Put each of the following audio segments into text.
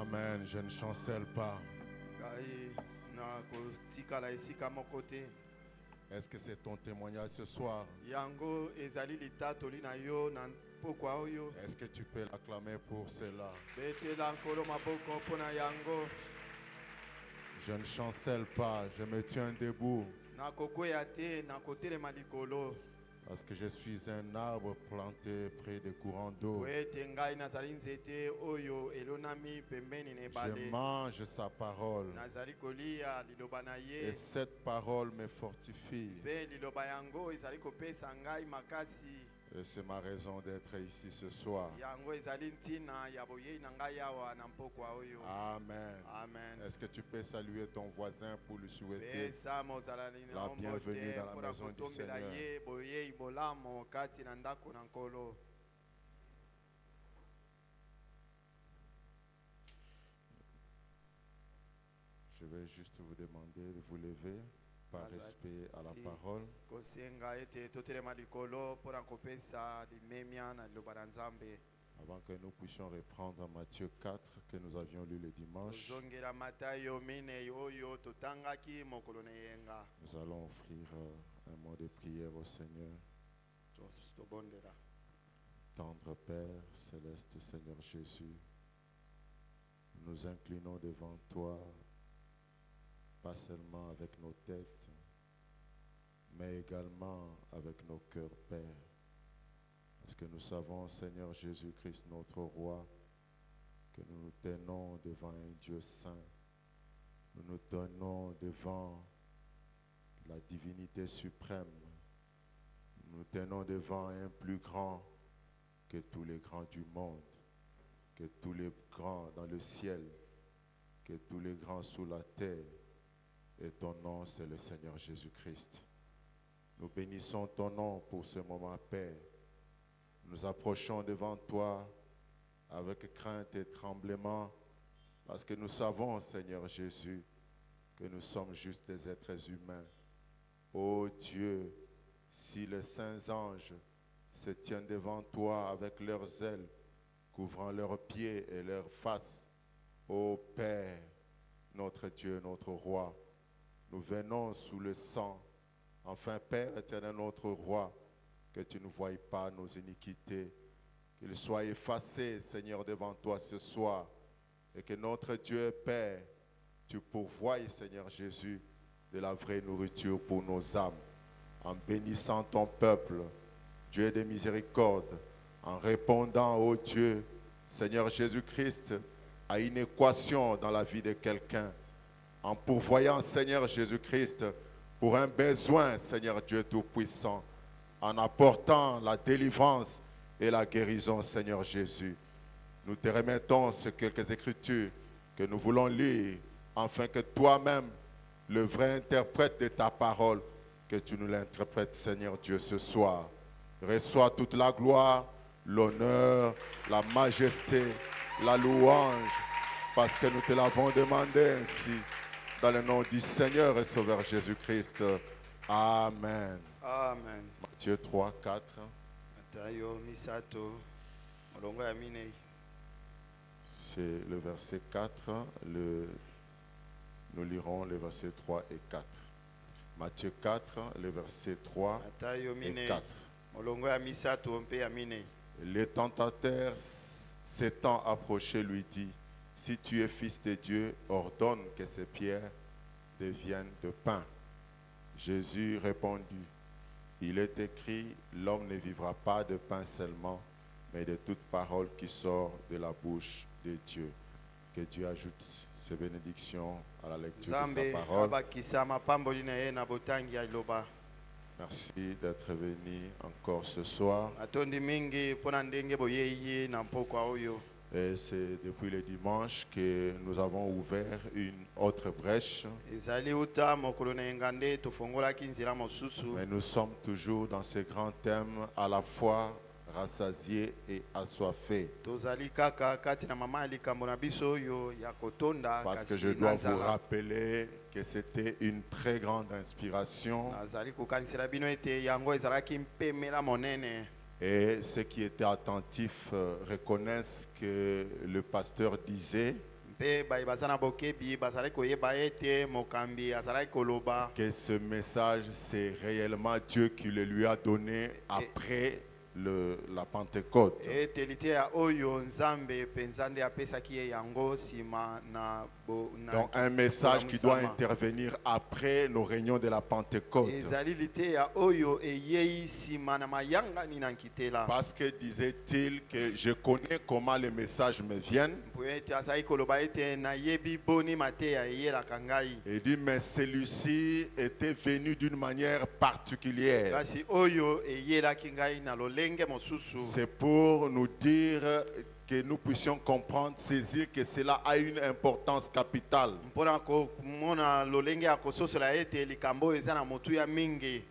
Amen. Je ne chancelle pas. Est-ce que c'est ton témoignage ce soir? Est-ce que tu peux l'acclamer pour cela? Je ne chancelle pas, je me tiens debout. Parce que je suis un arbre planté près des courants d'eau. Je mange sa parole. Et cette parole me fortifie. Et c'est ma raison d'être ici ce soir. Amen. Est-ce que tu peux saluer ton voisin pour lui souhaiter la bienvenue dans la maison du Seigneur? Je vais juste vous demander de vous lever par respect à la parole. Avant que nous puissions reprendre Matthieu 4 que nous avions lu le dimanche, nous allons offrir un mot de prière au Seigneur. Tendre Père céleste, Seigneur Jésus, nous nous inclinons devant toi, pas seulement avec nos têtes, mais également avec nos cœurs, Père. Parce que nous savons, Seigneur Jésus-Christ, notre Roi, que nous nous tenons devant un Dieu saint. Nous nous tenons devant la divinité suprême. Nous nous tenons devant un plus grand que tous les grands du monde, que tous les grands dans le ciel, que tous les grands sous la terre. Et ton nom, c'est le Seigneur Jésus-Christ. Nous bénissons ton nom pour ce moment, Père. Nous approchons devant toi avec crainte et tremblement parce que nous savons, Seigneur Jésus, que nous sommes juste des êtres humains. Ô Dieu, si les saints anges se tiennent devant toi avec leurs ailes, couvrant leurs pieds et leurs faces, ô Père, notre Dieu, notre Roi, nous venons sous le sang. Enfin, Père éternel, notre Roi, que tu ne voies pas nos iniquités, qu'ils soient effacés, Seigneur, devant toi ce soir, et que notre Dieu, Père, tu pourvoies, Seigneur Jésus, de la vraie nourriture pour nos âmes, en bénissant ton peuple, Dieu de miséricorde, en répondant, ô Dieu, Seigneur Jésus-Christ, à une équation dans la vie de quelqu'un, en pourvoyant, Seigneur Jésus-Christ, pour un besoin, Seigneur Dieu Tout-Puissant, en apportant la délivrance et la guérison, Seigneur Jésus. Nous te remettons ces quelques écritures que nous voulons lire, afin que toi-même, le vrai interprète de ta parole, que tu nous l'interprètes, Seigneur Dieu, ce soir. Reçois toute la gloire, l'honneur, la majesté, la louange, parce que nous te l'avons demandé ainsi. Dans le nom du Seigneur et Sauveur Jésus-Christ. Amen. Amen. Matthieu 3, 4. C'est le verset 4. Nous lirons les versets 3 et 4. Matthieu 4, le verset 3 et 4. Le tentateur s'étant approché lui dit: si tu es fils de Dieu, ordonne que ces pierres deviennent de pain. Jésus répondit: il est écrit, l'homme ne vivra pas de pain seulement, mais de toute parole qui sort de la bouche de Dieu. Que Dieu ajoute ses bénédictions à la lecture de sa parole. Merci d'être venu encore ce soir. Et c'est depuis le dimanche que nous avons ouvert une autre brèche. Mais nous sommes toujours dans ce grand thème, à la fois rassasié et assoiffé. Parce que je dois vous rappeler que c'était une très grande inspiration. Et ceux qui étaient attentifs reconnaissent que le pasteur disait Que ce message, c'est réellement Dieu qui le lui a donné après la Pentecôte. Donc un message qui doit intervenir après nos réunions de la Pentecôte. Parce que disait-il que je connais comment les messages me viennent. Il dit mais celui-ci était venu d'une manière particulière. C'est pour nous dire que nous puissions comprendre, saisir que cela a une importance capitale.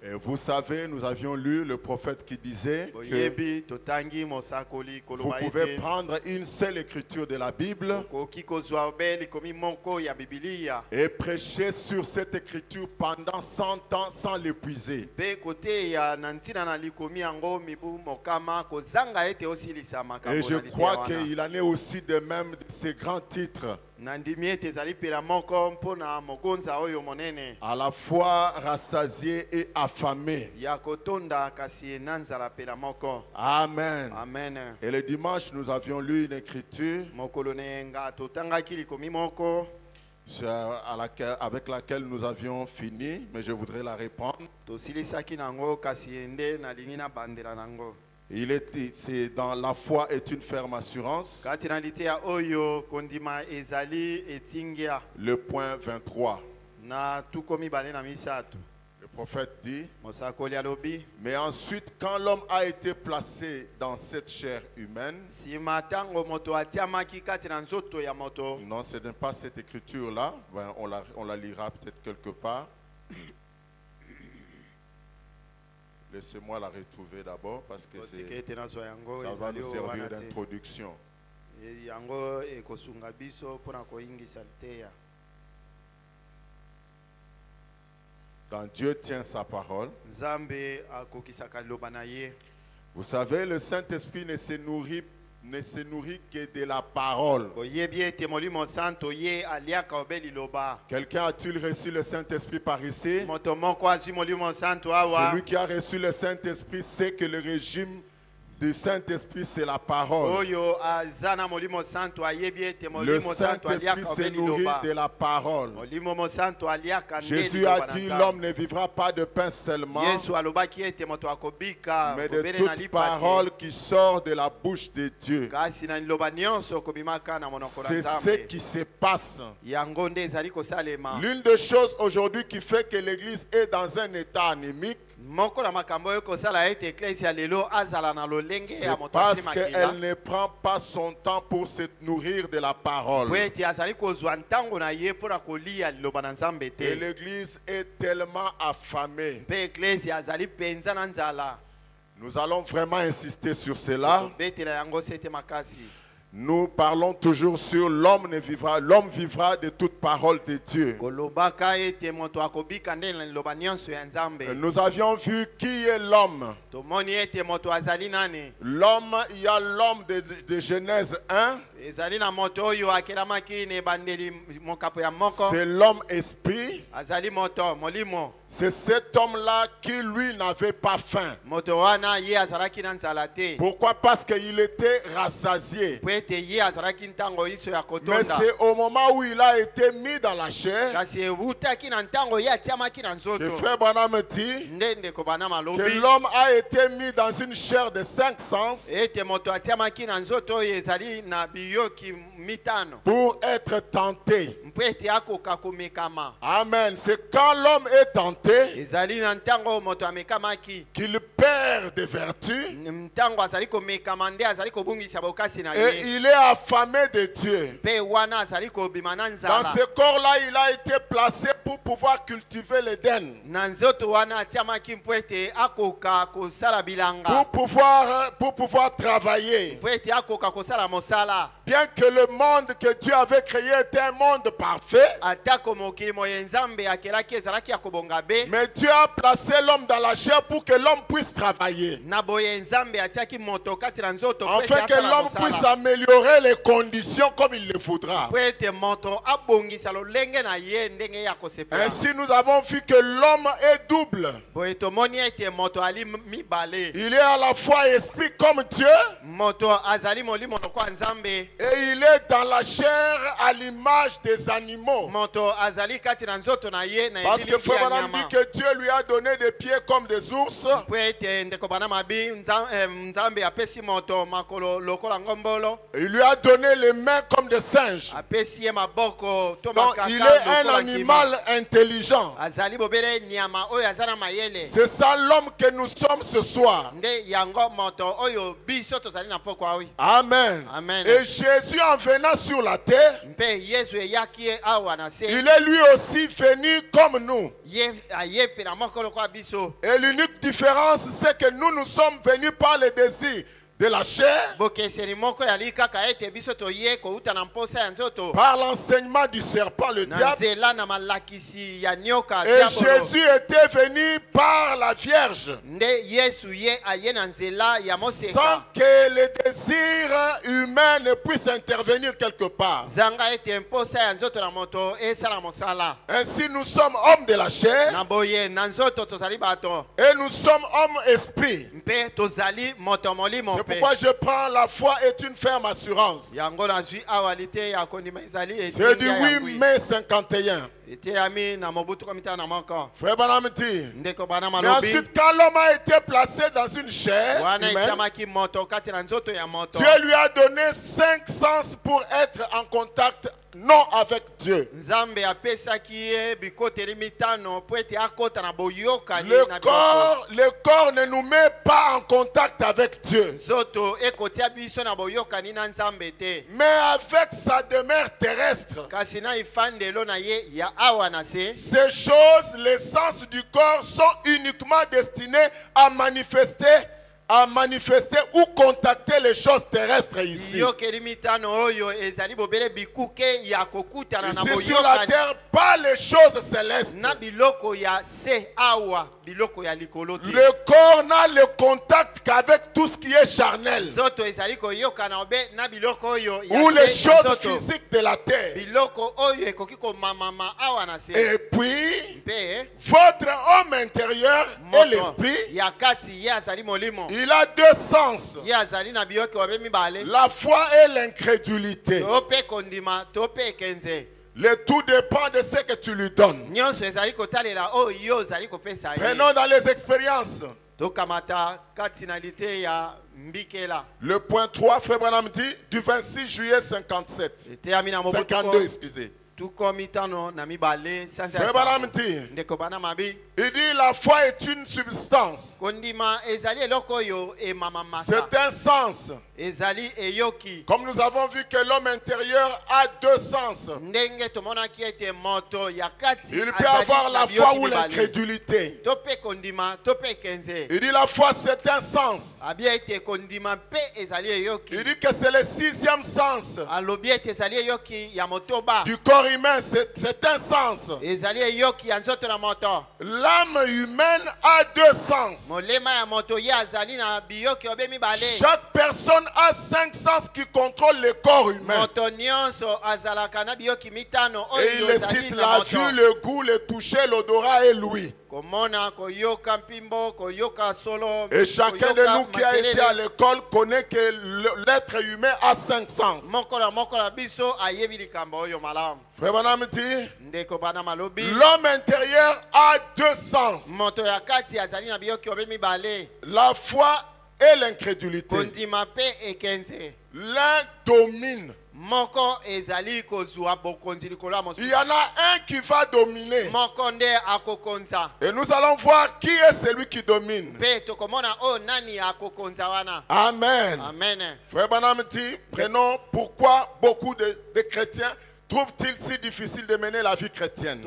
Et vous savez, nous avions lu le prophète qui disait que vous pouvez prendre une seule écriture de la Bible et prêcher sur cette écriture pendant 100 ans sans l'épuiser. Et je crois qu'il en est aussi de même de ces grands titres. À la fois rassasié et affamé. Amen. Amen. Et le dimanche, nous avions lu une écriture avec laquelle nous avions fini, mais je voudrais la reprendre. C'est dans la foi est une ferme assurance. Le point 23. Le prophète dit, mais ensuite quand l'homme a été placé dans cette chair humaine, non, ce n'est pas cette écriture-là, on la lira peut-être quelque part. Laissez-moi la retrouver d'abord parce que ça va nous servir d'introduction. Quand Dieu tient sa parole, vous savez, le Saint-Esprit ne se nourrit que de la parole. Quelqu'un a-t-il reçu le Saint-Esprit par ici? Celui qui a reçu le Saint-Esprit sait que le régime du Saint-Esprit, c'est la parole. Le Saint-Esprit se nourrit de la parole. Jésus a dit, l'homme ne vivra pas de pain seulement, mais de toute parole qui sort de la bouche de Dieu. C'est ce qui se passe. L'une des choses aujourd'hui qui fait que l'Église est dans un état anémique, c'est parce qu'elle ne prend pas son temps pour se nourrir de la parole. Et l'Église est tellement affamée. Nous allons vraiment insister sur cela. Nous parlons toujours sur l'homme vivra de toute parole de Dieu. Nous avions vu qui est l'homme. L'homme, il y a l'homme de Genèse 1. C'est l'homme esprit. C'est cet homme-là qui lui n'avait pas faim. Pourquoi? Parce qu'il était rassasié. Mais c'est au moment où il a été mis dans la chair que frère Branham dit que l'homme a été mis dans une chair de 5 sens pour être tenté. Amen. C'est quand l'homme est tenté qu'il perd des vertus et il est affamé de Dieu. Dans ce corps-là, il a été placé pour pouvoir cultiver l'Éden, pour pouvoir travailler. bien que le monde que Dieu avait créé était un monde parfait, mais Dieu a placé l'homme dans la chair pour que l'homme puisse travailler. Afin que l'homme puisse améliorer les conditions comme il le voudra. Ainsi nous avons vu que l'homme est double. Il est à la fois esprit comme Dieu, et il est dans la chair à l'image des animaux. Parce que Frère Branham dit que Dieu lui a donné des pieds comme des ours. Il lui a donné les mains comme des singes. Donc il est un animal intelligent. C'est ça l'homme que nous sommes ce soir. Amen. Et Jésus en venant sur la terre, il est lui aussi venu comme nous. Et l'unique différence, c'est que nous sommes venus par le désir de la chair, par l'enseignement du serpent, le diable. Et Jésus était venu par la Vierge, sans que les désirs humains ne puissent intervenir quelque part. Ainsi nous sommes hommes de la chair et nous sommes hommes esprits. C'est pourquoi je prends la foi est une ferme assurance. C'est du 8 mai 51. Frère Branham dit, mais ensuite quand l'homme a été placé dans une chair humaine, Dieu lui a donné 5 sens pour être en contact non avec Dieu. Le corps ne nous met pas en contact avec Dieu, mais avec sa demeure terrestre. Ces choses, les sens du corps sont uniquement destinés à manifester ou contacter les choses terrestres ici. Ici sur la terre, pas les choses célestes. Le corps n'a le contact qu'avec tout ce qui est charnel, ou les choses physiques de la terre. Et puis, votre homme intérieur et l'esprit, il a 2 sens, la foi et l'incrédulité. Le tout dépend de ce que tu lui donnes. Prenons dans les expériences. Le point 3, Frère Branham dit, du 26 juillet 52, excusez. Frère Branham dit, il dit la foi est une substance. C'est un sens. Comme nous avons vu que l'homme intérieur a 2 sens. Il peut avoir la foi ou l'incrédulité. Il dit la foi c'est un sens. Il dit que c'est le 6e sens du corps humain, c'est un sens. L'âme humaine a 2 sens. Chaque personne a 5 sens qui contrôlent le corps humain. Et il les cite la vue, le goût, le toucher, l'odorat et l'ouïe. Et chacun de nous qui a été à l'école connaît que l'être humain a 5 sens. Frère Branham dit, l'homme intérieur a 2 sens, la foi et l'incrédulité. L'un domine. Il y en a un qui va dominer. Et nous allons voir qui est celui qui domine. Amen. Frère Branham dit, prenons pourquoi beaucoup de chrétiens trouve-t-il si difficile de mener la vie chrétienne?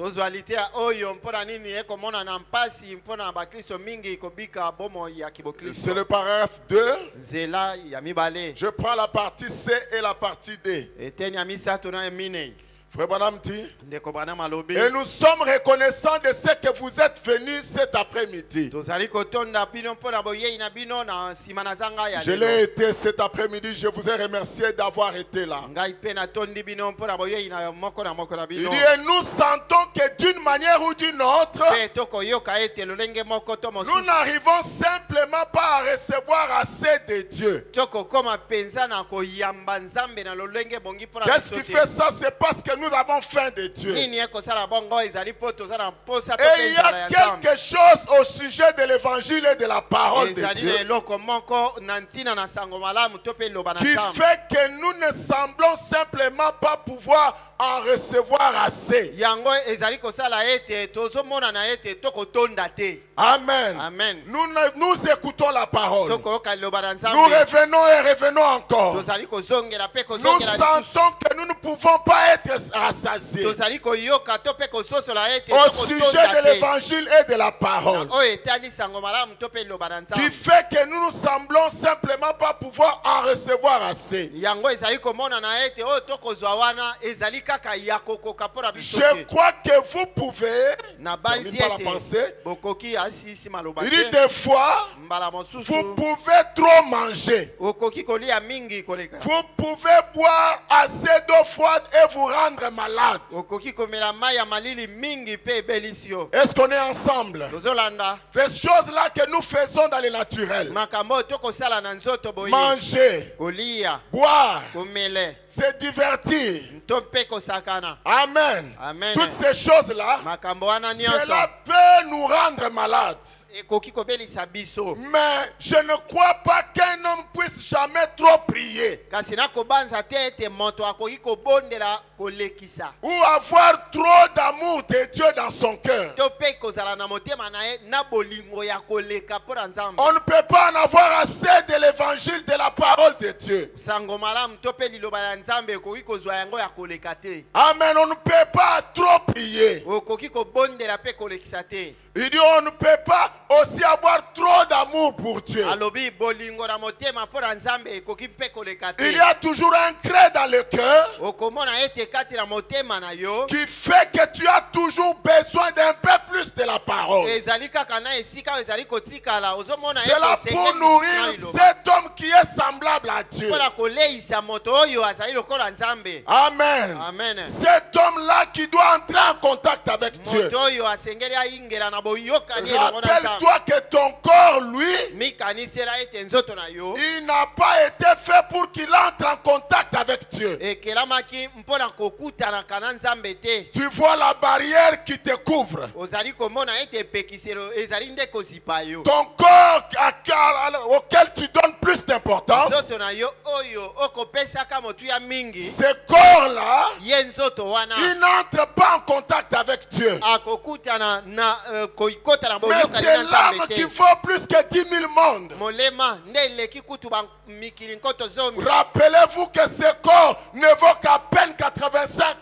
C'est le paragraphe 2. Je prends la partie C et la partie D. Frère Branham dit, et nous sommes reconnaissants de ce que vous êtes venus cet après-midi. Je l'ai été cet après-midi, je vous ai remercié d'avoir été là. Il dit, et nous sentons que d'une manière ou d'une autre, nous n'arrivons simplement pas à recevoir assez de Dieu. Qu'est-ce qui fait ça? C'est parce que nous avons faim de Dieu. Et il y a quelque chose au sujet de l'évangile et de la parole de Dieu qui fait que nous ne semblons simplement pas pouvoir en recevoir assez. Amen. Amen. Nous écoutons la parole. Nous revenons et revenons encore. Nous sentons que nous ne pouvons pas être rassasiés au sujet de l'évangile et de la parole, qui fait que nous ne semblons simplement pas pouvoir en recevoir assez. Je crois que vous pouvez, pas la pensée, il dit des fois, vous pouvez trop manger. Vous pouvez boire assez d'eau froide et vous rendre malade. Est-ce qu'on est ensemble? Des choses là que nous faisons dans le naturel. Manger, boire, se divertir. Amen. Amen. Toutes ces choses là, cela peut nous rendre malades. Mais je ne crois pas qu'un homme puisse jamais trop prier ou avoir trop d'amour de Dieu dans son cœur. On ne peut pas en avoir assez de l'évangile de la parole de Dieu. Amen. On ne peut pas trop prier. Il dit on ne peut pas aussi avoir trop d'amour pour Dieu. Il y a toujours un craint dans le cœur qui fait que tu as toujours besoin d'un peu plus de la parole. C'est là pour nourrir cet homme qui est semblable à Dieu. Amen. Amen. Cet homme-là qui doit entrer en contact avec Dieu. Rappelle-toi que ton corps, lui, il n'a pas été fait pour qu'il entre en contact avec Dieu. Tu vois la barrière qui te couvre. Ton corps auquel tu donnes plus d'importance, ce corps-là, il n'entre pas en contact avec Dieu. Mais c'est l'âme qui vaut plus que 10 000 mondes. Rappelez-vous que ce corps ne vaut qu'à peine 84 cents.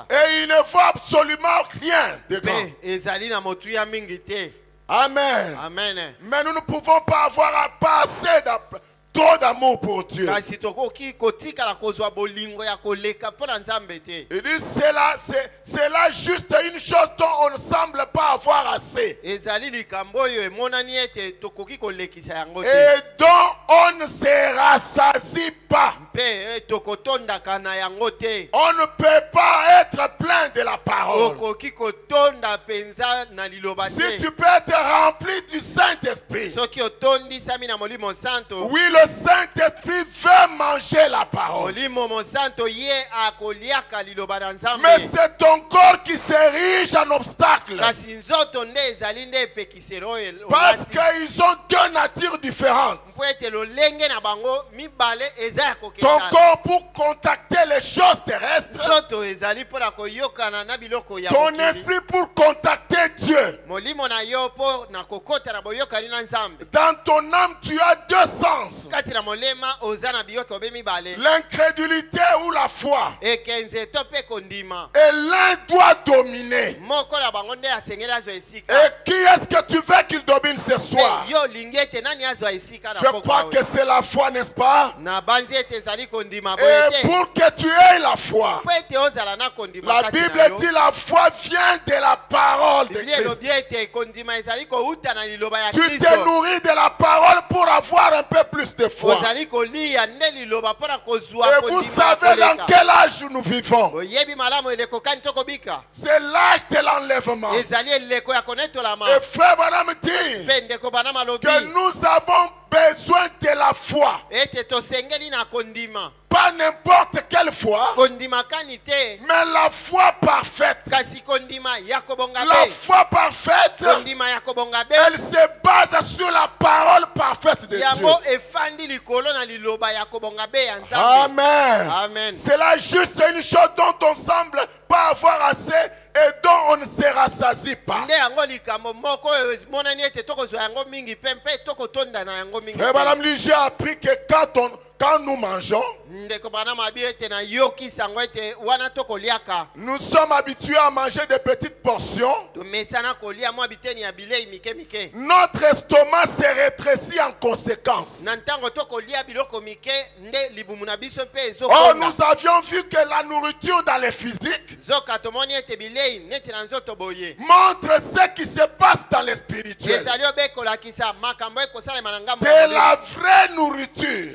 Et il ne vaut absolument rien de grand. Amen. Amen. Mais nous ne pouvons pas avoir assez trop d'amour pour Dieu. Il dit c'est là juste une chose dont on ne semble pas avoir assez. Et dont on ne se rassasie pas. On ne peut pas être plein de la parole. Si tu peux être rempli du Saint-Esprit, oui, le Saint-Esprit veut manger la parole. Mais c'est ton corps qui s'érige en obstacle. Parce qu'ils ont deux natures différentes. Ton corps pour contacter les choses terrestres. Ton esprit pour contacter Dieu. Dans ton âme, tu as deux sens. L'incrédulité ou la foi. Et l'un doit dominer. Et qui est-ce que tu veux qu'il domine ce soir? Je crois que c'est la foi, n'est-ce pas? Et pour que tu aies la foi, la Bible dit la foi vient de la parole de Christ. Tu te nourris de la parole pour avoir un peu plus de foi. Et vous savez dans quel âge nous vivons? C'est l'âge de l'enlèvement. Et frère Branham dit que nous avons besoin de la foi. Pas n'importe quelle foi, mais la foi parfaite. La foi parfaite, elle se base sur la parole parfaite de Dieu. Amen. Amen. C'est là juste une chose dont on semble pas avoir assez et dont on ne se rassasie pas. Frère Branham, j'ai appris que quand nous mangeons, nous sommes habitués à manger des petites portions. Notre estomac se rétrécit en conséquence. Or, nous avions vu que la nourriture dans les physiques montre ce qui se passe dans les spirituels. De la vraie nourriture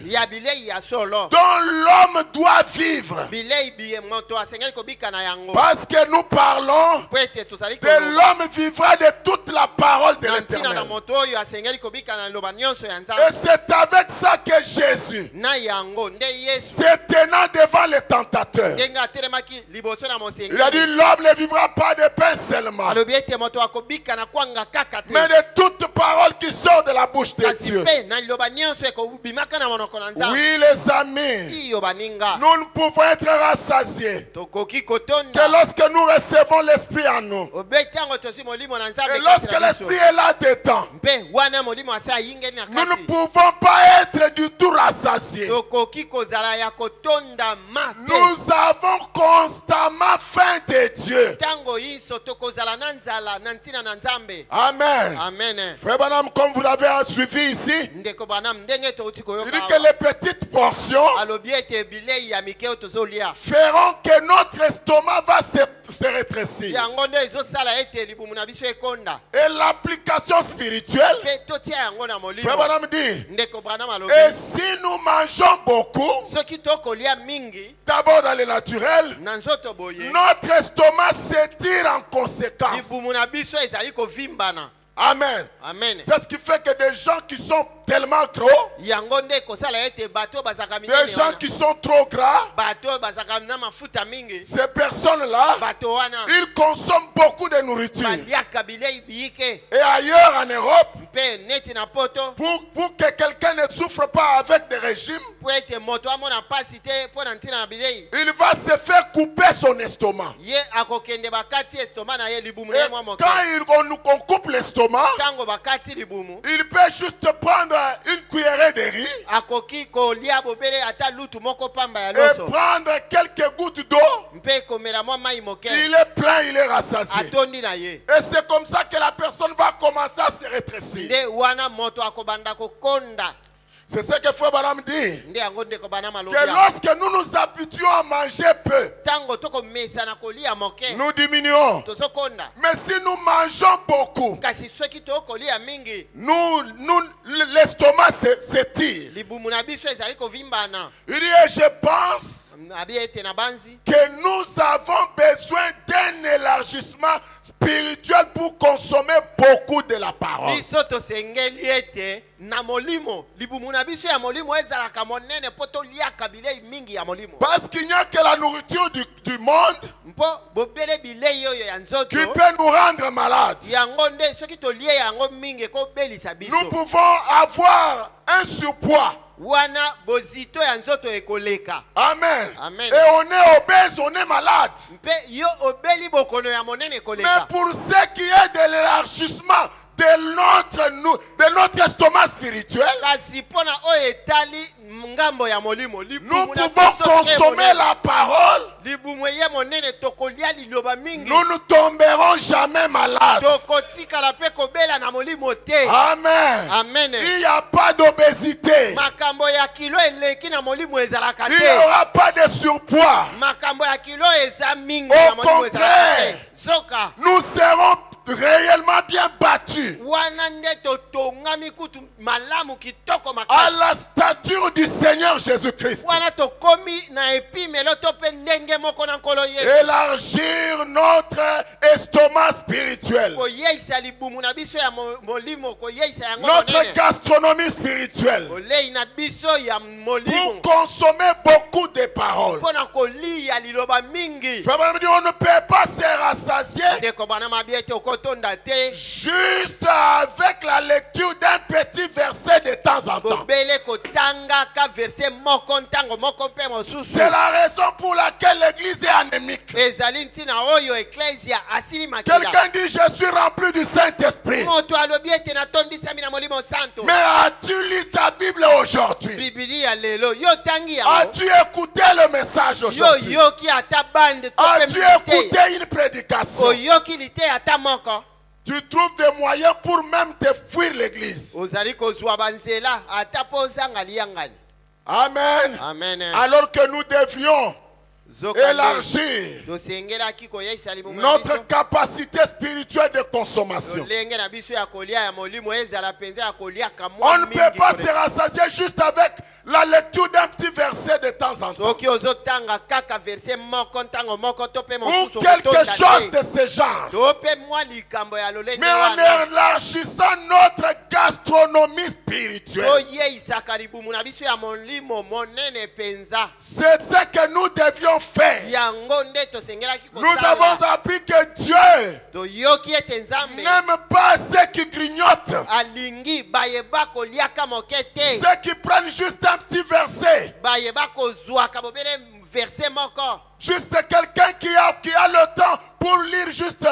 dont l'homme doit vivre. Parce que nous parlons de l'homme vivra de toute la parole de l'Éternel. Et c'est avec ça que Jésus, se tenant devant les tentateurs, il a dit l'homme ne vivra pas de pain seulement, mais de toute parole qui sort de la bouche de Dieu. Oui, les amis, nous ne pouvons être rassasiés que lorsque nous recevons l'Esprit en nous. Et lorsque l'Esprit est là-dedans, nous ne pouvons pas être du tout rassasiés. Nous avons constamment faim de Dieu. Amen. Amen. Frère Branham, comme vous l'avez suivi ici, il dit que les petites portions feront que notre estomac va se rétrécir. Et l'application spirituelle, Frère Branham dit, et si nous mangeons beaucoup, d'abord dans le naturel, notre estomac s'étire en conséquence. Amen. Amen. C'est ce qui fait que des gens qui sont tellement gros, des gens qui sont trop gras, ces personnes-là, ils consomment beaucoup de nourriture. Et ailleurs en Europe, pour que quelqu'un ne souffre pas avec des régimes, il va se faire couper son estomac. Et quand on coupe l'estomac, il peut juste prendre une cuillerée de riz et prendre quelques gouttes d'eau. Il est plein, il est rassasié. Et c'est comme ça que la personne va commencer à se rétrécir. C'est ce que Frère Branham dit. Que lorsque nous nous habituons à manger peu, nous diminuons. Mais si nous mangeons beaucoup, l'estomac s'étire. Il dit, et je pense que nous avons besoin d'un élargissement spirituel pour consommer beaucoup de la parole. Parce qu'il n'y a que la nourriture du monde qui peut nous rendre malades. Nous pouvons avoir un surpoids wana bozito ya nzoto ekoleka. Amen. Amen. Et on est obèse, on est malade. Mpe yo obeli bokono ya monene Mais ekoleka. pour ce qui est de l'élargissement de notre estomac spirituel, Kasi pona o etali ngambo ya molimo. nous pouvons consommer la parole. Libumu ye monene tokolia liloba mingi. Nous ne tomberons jamais malades. Tokotikala pe kobela na molimo te. Amen. Amen. Il n'y a pas d'obésité. Makambo ya kilo eleki na molimo ezalaka Il n'y te. aura pas de surpoids. Makambo ya kilo eza mingi na molimo ezalaka te. Zoka. Nous serons réellement bien battus Wana nde totongami kutu malamu kitoko à makasi. la stature du Seigneur Jésus-Christ. Wana tokomi na epimelo to pe ndenge moko na nkolo Yesu. Élargir notre estomac spirituel. Koyeisa libumu na biso ya molimo koyeisa yango Notre monene. gastronomie spirituelle. Kolei na biso ya molimo. Pour consommer beaucoup de paroles. Pona kolia liloba mingi. Frère, on ne peut pas se rassasier Ndeko bana mabiete okotonda te. juste avec la lecture d'un petit verset de temps en temps. Bobele kotanga ka verset moko ntango moko pe mosusu. C'est la raison pour laquelle l'église est anémique. Ezali ntina oyo ecclesia asili makila. Quelqu'un dit je suis rempli du Saint-Esprit. Moto alobi ete natondisami na molimo santo. Mais as-tu lu ta Bible aujourd'hui? Biblia lelo yo tangi yango. As-tu écouté le message Yo aujourd'hui? yoki ata bande to pe As-tu mite. écouté une prédication? Oyoki lite ata moko. Tu trouves des moyens pour même te fuir l'église. Ozali kozwa banzela ata po zanga liyangani. Amen. Amen. Alors que nous devions Zoka élargir tosengela kiko yeisa libumu. notre capacité spirituelle de consommation. Lenge na biso ya kolia ya molimo ezala penza ya kolia On kamwa ne mingi. peut pas se rassasier juste avec la lecture d'un petit verset de temps en temps. Soki ozotanga kaka verset moko ntango moko to pe Ou mosusu quelque chose de ce genre. to pe mwa likambo ya lolenge Mais en wana. élargissant notre gastronomie spirituelle. Toyeisaka libumu na biso ya molimo monene penza. C'est ce que nous devions faire. Yango nde tosengelaki Nous avons kosala. appris que Dieu Toyoki ete nzambe n'aime pas ceux qui grignotent, alingi bayeba koliaka moke te. ceux qui prennent juste un petit verset. Bayeba kozwaka bobele verset moko. Juste quelqu'un qui a le temps pour lire juste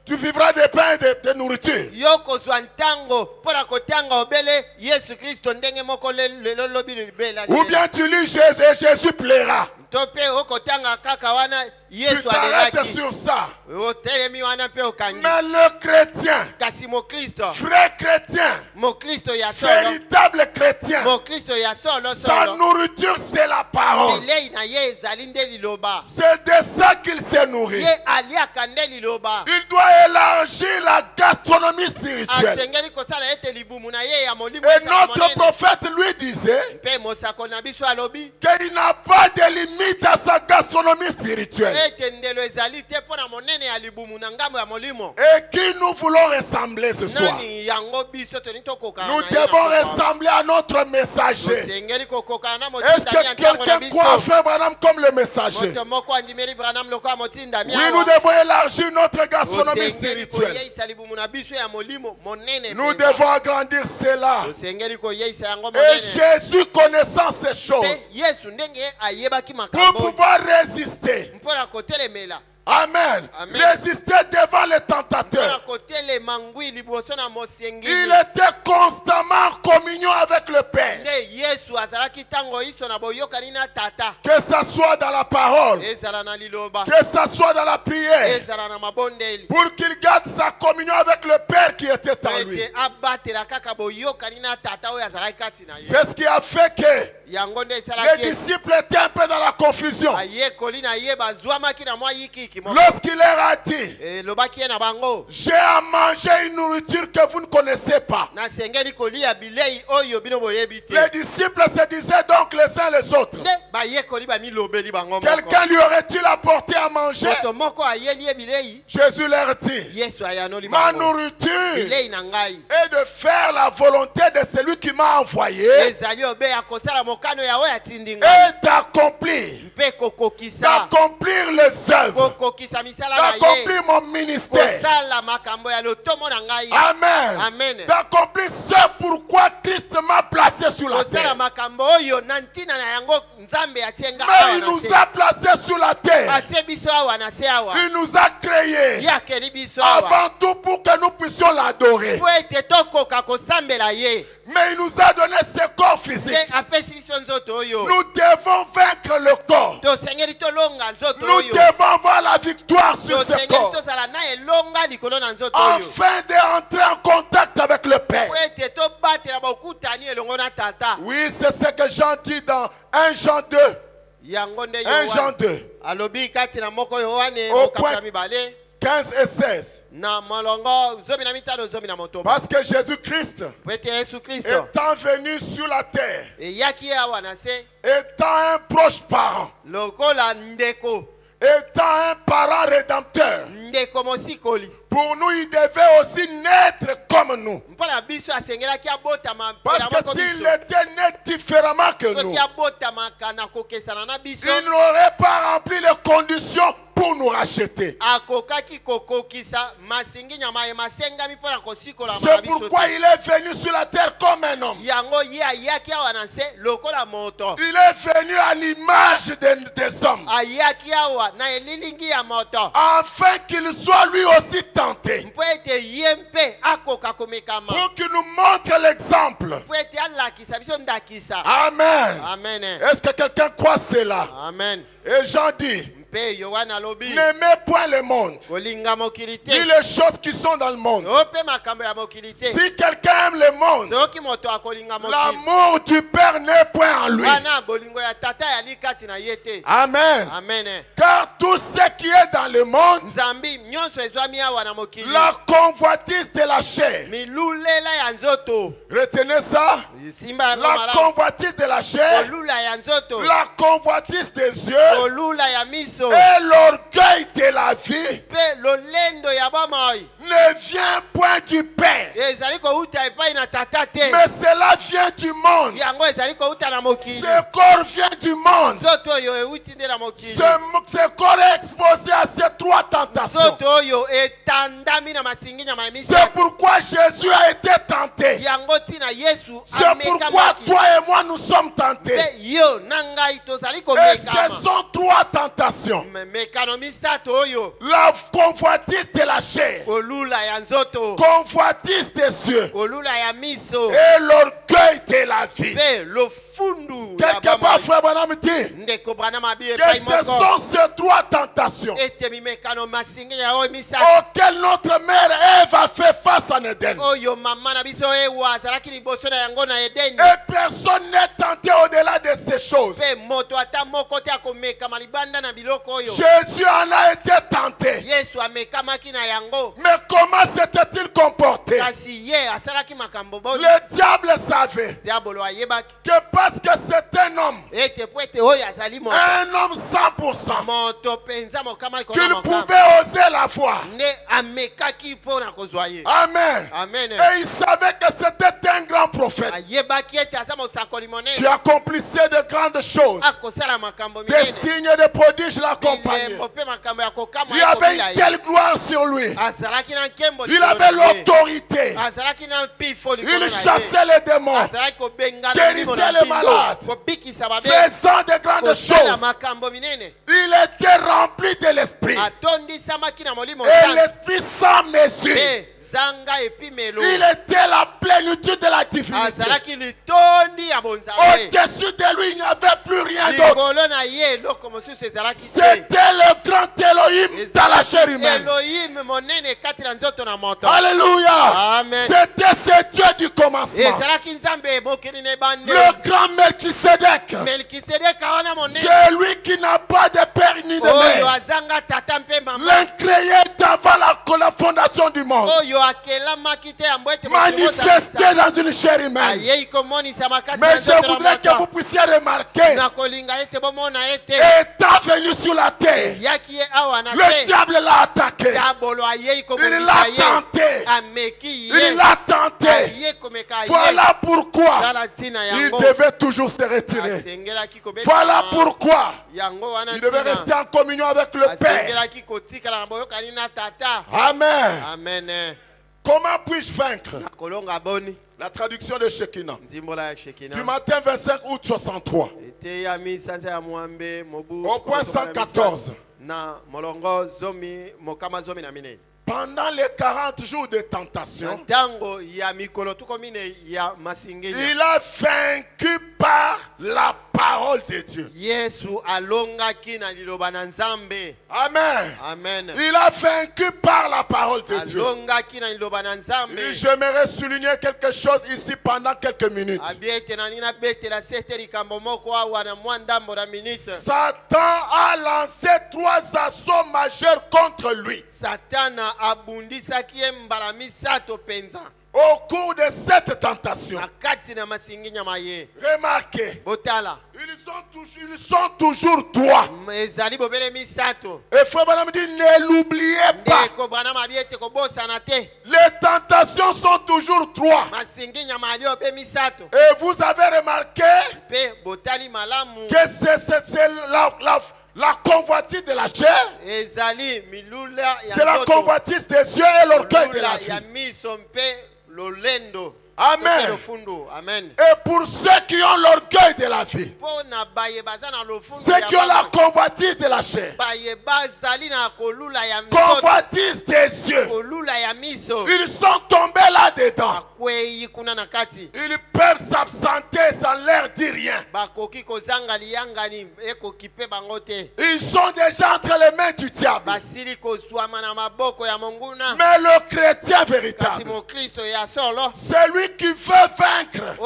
tu vivras de pain et de nourriture. Yo kozwa ntango pona kotanga obele Yesu Kristo ndenge moko lelo lobi libela. Ou bien tu lis Jésus et Jésus plaira. Tope okotanga kaka wana Tu Yesu t'arrêtes alelaki. sur ça. Otelemi wana pe okangi. Mais le chrétien, Kasi mo Kristo. vrai chrétien, Mo Kristo ya solo. véritable chrétien, Mo Kristo ya solo sa solo. nourriture c'est la parole. Bilei na ye ezali nde liloba. C'est de ça qu'il se nourrit. Ye aliaka nde liloba. Il doit élargir la gastronomie spirituelle. Asengeli kosala ete libumu na ye ya molimo. Et notre prophète lui disait Pe mosako na biso alobi. qu'il n'a pas de limite à sa gastronomie spirituelle. Ete ndelo ezali te pona monene ya libumu na ngambo ya molimo. Et qui nous voulons ressembler ce soir? Nani yango biso toni tokoka. Nous devons ressembler à notre messager. Sengeli kokoka na Est-ce que quelqu'un croit à Frère Branham comme le messager? moto moko andimeli Branham lokola motinda Oui, nous devons élargir notre gastronomie spirituelle. spirituelle. Libumu na biso ya molimo monene. Nous devons agrandir cela. Sengeli koyeisa yango Et monene. Jésus, connaissant ces choses, Pe Yesu ndenge ayebaki pour makambo. pouvoir résister, Mpona kotelemela. amen, Amen. résister devant les Mpona tentateurs. kotelema ngwi liboso na mosengeli. Il était constamment en communion avec le Père. Nde Yesu azalaki tango iso na boyokani na tata. Que ça soit dans la parole, Ezala na liloba. que ça soit dans la prière, Ezala na mabondeli. pour qu'il garde sa communion avec le Père qui était en lui. Ete abatela kaka boyokani na tata oyo azalaki kati na ye. C'est ce qui a fait que Yango nde les esalaki disciples étaient un peu dans la confusion. ayekoli na ye bazwamaki na mwa yikiki moko. Lorsqu'il leur a dit, Elobaki ye na bango. j'ai à manger une nourriture que vous ne connaissez pas. Nasengeli kolia bilei oyo bino boyebi te. Les disciples se disaient donc les uns les autres. Nde bayekoli bamilobeli bango moko. Quelqu'un lui aurait-il apporté à manger? Moto moko ayeli ye bilei. Jésus leur dit, Yesu ayanoli ma bango. nourriture Bilei na ngai. est de faire la volonté de celui qui m'a envoyé Ezali obeya kosala mokano ya oyo atindi ngai. et d'accomplir Mpe kokokisa. les œuvres, Kokokisa misala na ye. d'accomplir mon ministère. Kosala makambo ya lotomo na ngai. Amen. Amen. D'accomplir ce pourquoi Christ m'a placé makambo oyo na ntina na yango nzambe atie nga Mais il nous a placés sur la terre. atie biso awa na se awa Il nous a créés yakeli biso awa avant tout pour que nous puissions l'adorer. po ete tokoka kosambela ye Mais il nous a donné ce corps physique. te apesi biso nzoto oyo Nous devons vaincre le corps. tosengeli tolonga nzoto Nous oyo devons avoir la victoire sur ce tosengeli corps tozala na elonga likolo na nzoto oyo afin d'entrer en contact avec le Père. po ete tobatela bokutani elongo na tata Oui, c'est ce que Jean dit dans 1 Jean 2. yango nde 1 Jean Yohane 2, alobi kati na moko Yohane Au mokapula point- mibale 15 et 16. na molongo zomi na mitano zomi na motoba Parce que Jésus-Christ, po ete yesu kristo étant venu sur la terre, eyaki awa na se étant un proche parent, lokola ndeko étant un parent rédempteur, ndeko mosikoli pour nous, il devait aussi naître comme nous. mpona biso asengelaki abotama Parce mpela que moko s'il biso était né différemment que nous, soki abotamaka na kokesana na biso il n'aurait pas rempli les conditions pour nous racheter. akokaki kokokisa masingi nyama ye masengami mpona kosikolama na C'est biso pourquoi te. il est venu sur la terre comme un homme. yango ye ayaki awa na se lokola moto Il est venu à l'image des hommes, ayaki awa na elilingi ya moto afin qu'il soit lui aussi tenté, mpo ete ye mpe akoka komekama pour qu'il nous montre l'exemple. mpo ete alakisa biso ndakisa Amen. amen Est-ce que quelqu'un croit cela? amen Et Jean dit, mpe yohane alobi n'aimez point le monde, kolinga mokili te ni les choses qui sont dans le monde. o mpe makambo ya mokili te Si quelqu'un aime le monde, soki moto akolinga mokili l'amour du Père n'est point en lui. wana bolingo ya tata yali kati na ye te Amen. amen Car tout ce qui est dans le monde, nzambi nyonso ezwami awa na mokili la convoitise de la chair. milulela ya nzoto Retenez ça. simba yango La malamu convoitise de la chair, kolula ya nzoto la convoitise des yeux kolula ya miso et l'orgueil de la vie mpe lolendo ya bomoi ne vient point du Père, ezali kouta epai na tata te mais cela vient du monde. yango ezali kouta na mokili Ce corps vient du monde. nzoto oyo euti nde na mokili Ce corps est exposé à ces trois tentations. nzoto oyo etandami na masingi nyama ya C'est misato pourquoi Jésus a été tenté. yango ntina yesu C'est pourquoi amekamaki toi et moi nous sommes tentés. mpe yo na ngai tozali Et komekama ce sont trois tentations. mekano misato oyo La convoitise de la chair, kolula ya nzoto convoitise des yeux kolula ya miso et l'orgueil de la vie. mpe lofundu ya Quelque part, bomoi frère Branham dit ndeko brana mabi que epai ce moko sont ces trois tentations ete mimekano masingi ya oyo misato auxquelles notre mère Ève a fait face en Éden. oyo mama na biso ewa azalaki liboso na yango na edeni Et personne n'est tenté au-delà de ces choses. mpe moto ata moko te akomekama libanda na biloko oyo Jésus en a été tenté. yesu amekamaki na yango Mais comment s'était-il comporté? kasi ye asalaki makambo boyo Le diable savait diabolo ayebaki que parce que c'est un homme, ete po ete oyo azali moto un homme 100%, moto mpenza mokama likolo qu'il na mokama pouvait oser la foi. nde amekaki mpo na kozwa ye Amen. amen Et il savait que c'était un grand prophète ayebaki ete aza mosakoli qui monene accomplissait de grandes choses. akosala makambo Des minene signes et des prodiges l'accompagnaient. bilembo mpe makambo ya kokama Il avait ekobila une ye. telle gloire sur lui. azalaki na nkembo Il likolo avait na ye. l'autorité. azalaki na mpifo likolo Il na ye. chassait les démons, azalaki kobengana guérissait milimo na les mbindo, malades, kobikisa babe faisant de grandes kosala choses. makambo minene Il était rempli de l'esprit. atondisamaki na molimo Et santu l'esprit sans mesure. mpe zanga epimelo Il était la plénitude de la divinité. azalaki litondi ya bonzambe Au-dessus de lui, il n'y avait plus rien d'autre. likolo na ye eloko mosusu ezalaki te C'était le grand Elohim dans la chair humaine. elohim monene kati na nzoto na moto Alléluia. Amen. C'était ce Dieu du commencement. ezalaki nzambe mokili na ebande Le grand Melchisedec. melkisedeka wana monene C'est lui qui n'a pas de père ni de oyo mère. azanga tata mpe mama L'incréé avant la fondation du monde. oyo akelamaki te yambo ete Manifesté dans une chair humaine. ayei komonisama kati na Mais je nzoto voudrais na que vous moto puissiez remarquer, nakolinga ete bomona ete étant venu sur la terre, yaki ye awa na le se diable l'a attaqué. diabolo ayei Il komonisa l'a ye tenté. ameki Il ye l'a tenté. ayei komeka ye Voilà pourquoi tala ntina il yango devait toujours se retirer. asengelaki kobeta Voilà pourquoi yango wana il devait ntina rester en communion avec le Père. asengelaki kotikala na boyokani na tata Amen. amen Comment puis-je vaincre? nakolonga boni La traduction de Shekinah. Ndimbola ya Shekinah. Du matin 25 août 63. Ete ya misanza ya mwambe mobu. Au point 114. Na molongo zomi mokama zomi na mine. Pendant les 40 jours de tentation, il a vaincu par la parole de Dieu. Amen. Amen. Il a vaincu par la parole de Dieu. Et j'aimerais souligner quelque chose ici pendant quelques minutes. Satan a lancé 3 assauts majeurs contre lui. Au cours de cette tentation, remarquez, ils sont toujours 3. Et frère Branham dit, ne l'oubliez pas. Les tentations sont toujours 3. Et vous avez remarqué que c'est la convoitise de la chair, c'est la convoitise des yeux et l'orgueil de la vie. Amen. Et pour ceux qui ont l'orgueil de la vie, ceux qui ont la convoitise de la chair, convoitise des yeux, ils sont tombés là-dedans. Ils peuvent s'absenter sans leur dire rien. Ils sont déjà entre les mains du diable. Mais le chrétien véritable, c'est lui qui veut vaincre.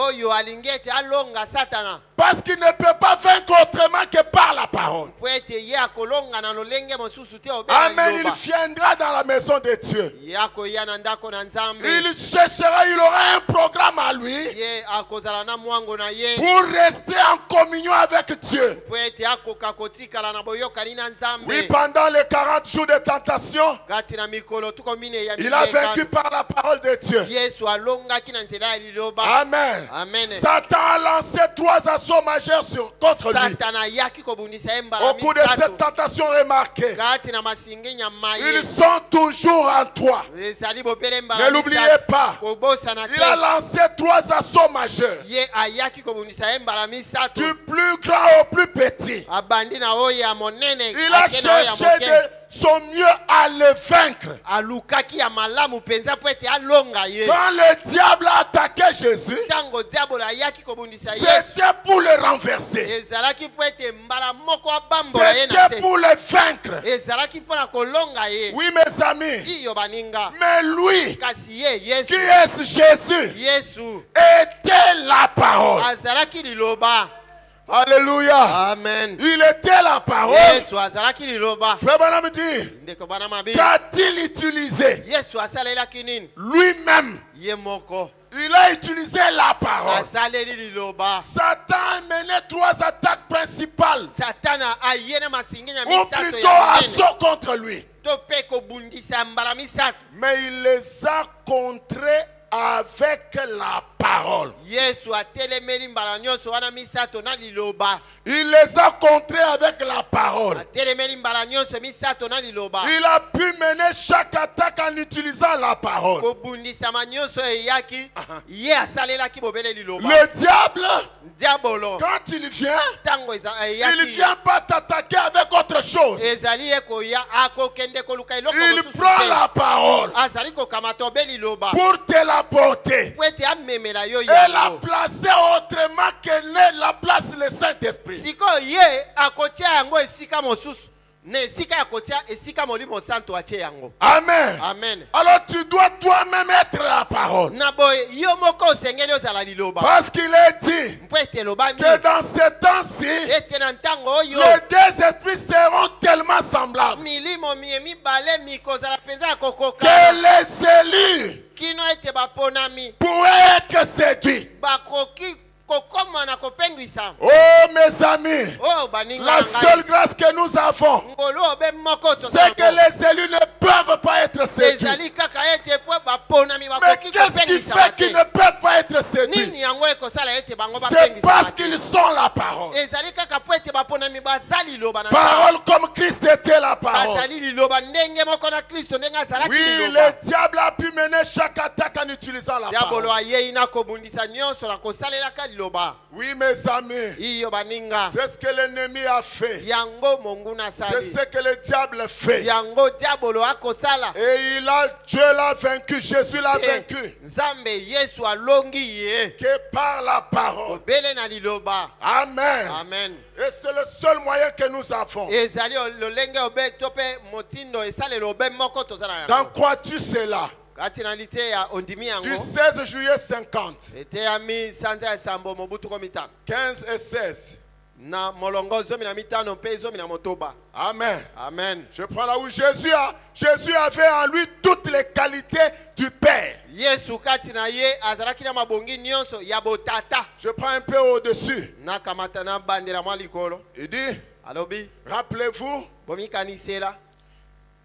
Parce qu'il ne peut pas vaincre autrement que par la parole. Amen. Il viendra dans la maison de Dieu. Il cherchera, il aura un programme à lui pour rester en communion avec Dieu. Oui, pendant les 40 jours de tentation, il a vaincu par la parole de Dieu. Amen. Satan a lancé 3 assauts majeurs contre lui. Au cours de cette tentation, remarquez, ils sont toujours en 3. Ne l'oubliez pas. Il a lancé 3 assauts majeurs. Du plus grand au plus petit. Il a cherché son mieux à le vaincre. Quand le diable a attaqué Jésus, c'était pour le renverser. C'était pour le vaincre. Oui, mes amis. Mais lui, qui est Jésus, était la parole. Alléluia. Amen. Il était la parole. Frère Branham dit, qu'a-t-il utilisé? Lui-même. Il a utilisé la parole. Satan a mené 3 attaques principales. Ou plutôt assaut contre lui. Mais il les a contrés avec la parole. Il les a contrés avec la parole. Il a pu mener chaque attaque en utilisant la parole. Le diable, quand il vient pas t'attaquer avec autre chose. Il prend la parole pour te la porter et la placer autrement que la place le Saint-Esprit. Amen. Amen. Alors tu dois toi-même être la parole. Parce qu'il est dit que dans ces temps-ci, les 2 esprits seront tellement semblables que les élus pourraient être séduits. Oh mes amis, la seule grâce que nous avons, c'est que les élus ne peuvent pas être séduits. Mais qu'est-ce qui fait qu'ils ne peuvent pas être être séduits? nini yango ekosala ete bango C'est parce qu'ils sont la parole. ezali kaka po ete baponami baza liloba na Parole comme Christ était la parole. bazali liloba ndenge moko na kristo ndenge azalaki Oui, liloba le diable a pu mener chaque attaque en utilisant la diabolo parole. ayei na kobundisa nyonso na kosalelaka liloba Oui, mes amis, iyo baninga c'est ce que l'ennemi a fait. yango monguna C'est asali ce que le diable fait. yango diabolo akosala Et Dieu l'a vaincu, Jésus l'a vaincu. nzambe yesu alongi ye Que par la parole. obele na liloba Amen. amen Et c'est le seul moyen que nous avons. ezali lolenge obe to mpe motindo esalelo obe moko tozala yango Dans crois-tu cela? kati na lite ya ondimi Du yango 16 juillet 50, ete ya misanza ya sambo mobutuko mitano 15 et 16. na molongo zomi na mitano mpe zomi na motoba Amen. amen Je prends là où Jésus avait en lui toutes les qualités du Père. yesu kati na ye azalaki na mabongi nyonso ya botata Je prends un peu au-dessus. nakamata na bandela mwa likolo Il dit, alobi rappelez-vous. bomikanisela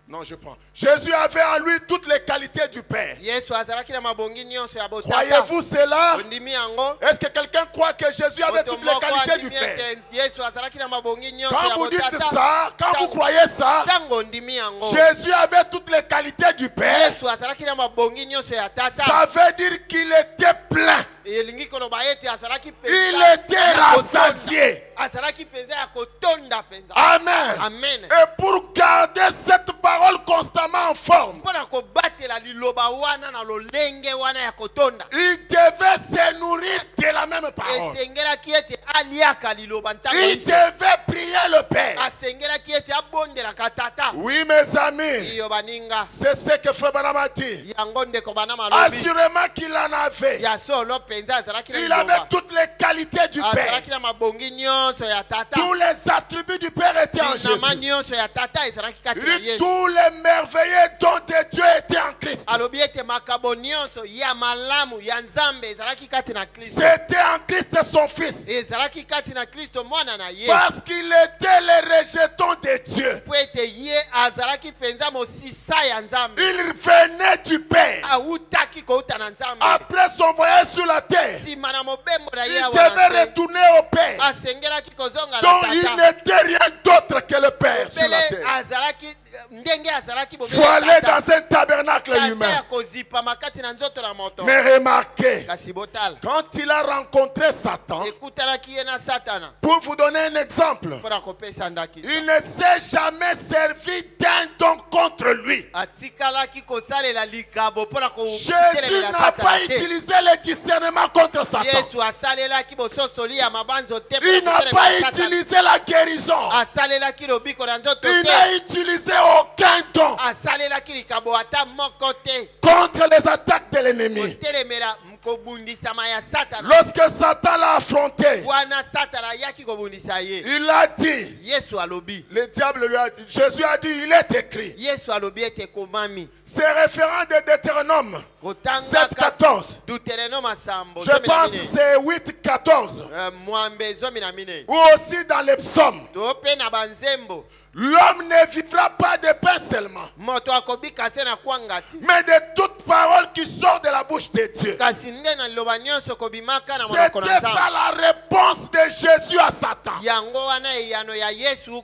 Non, je prends. Jésus avait en lui toutes les qualités du Père. yesu azalaki na mabongi nyonso ya botata Croyez-vous cela? ondimi yango Est-ce que quelqu'un croit que Jésus avait moto toutes les moko qualités du andimi Père? ete yesu azalaki na mabongi nyonso Quand ya vous dites botata ça, quand vous croyez ça, ntango ondimi yango Jésus avait toutes les qualités du Père. yesu azalaki na mabongi nyonso ya tata Ça veut dire qu'il était plein. elingi koloba ete azalaki Il mpenza était ya kotonda. rassasié. azalaki mpenza ya kotonda mpenza Amen. amen Et pour garder cette parole constamment en forme, mpona kobatela liloba wana na lolenge wana ya kotonda il devait se nourrir de la même parole. esengelaki ete aliaka liloba ntango Il nyonso. devait prier le Père. asengelaki ete abondelaka tata Oui, mes amis, iyo baninga c'est ce que Frère Branham a dit. yango ndeko bana malobi Assurément qu'il en avait. ya solo mpenza azalaki na Il avait liloba toutes les qualités du Père. azalaki na mabongi nyonso ya tata Tous les attributs du Père étaient en binama Jésus. nyonso ya tata ezalaki kati na Il dit, yesu tous les merveilleux dons de Dieu étaient en Christ. alobi ete makabo nyonso ya malamu ya nzambe ezalaki kati na kristo C'était en Christ son Fils. ezalaki kati na kristo mwana na ye Parce qu'il était le rejeton de Dieu. po ete ye azalaki mpenza mosisa ya nzambe Il venait du Père. awutaki kouta na nzambe Après son voyage sur la terre, nsima na mobembo na il ye devait awana se retourner au Père. asengelaki kozonga Donc na il tata n'était rien d'autre que le Père sur la pele terre. azalaki ndenge azalaki Il faut aller dans un tabernacle tata ya humain. kozipama kati na nzoto na moto Mais remarquez, kasi botala quand il a rencontré Satan, ekutanaki ye na satana pour vous donner un exemple, mpona kopesa ndakisa il ne s'est jamais servi d'un don contre lui. atikalaki kosalela likabo mpona Jésus kotelemela n'a pas satana te utilisé le discernement contre Satan. yesu asalelaki bososoli ya mabanzo te Il n'a pas utilisé la guérison. asalelaki lobiko na nzoto Il te n'a utilisé aucun don asalelaki likabo ata moko te contre les attaques de l'ennemi. kotelemela kobundisama ya satana Lorsque Satan l'a affronté, wana satana ayaki kobundisa ye il a dit, yesu alobi le diable lui a dit, Jésus a dit, il est écrit. yesu alobi ete ekomami C'est référent de Deutéronome kotangaka 7-14. deuteronome asambo Je pense que c'est 8-14. mwambe zomi na minei Ou aussi dans les psaumes. to mpe na banzembo L'homme ne vivra pas de pain seulement, moto akobika se na kwanga te mais de toute parole qui sort de la bouche de Dieu. kasi nde na liloba nyonso kobimaka na monoko na C'était ça nzambe la réponse de Jésus à Satan. yango wana eyano ya yesu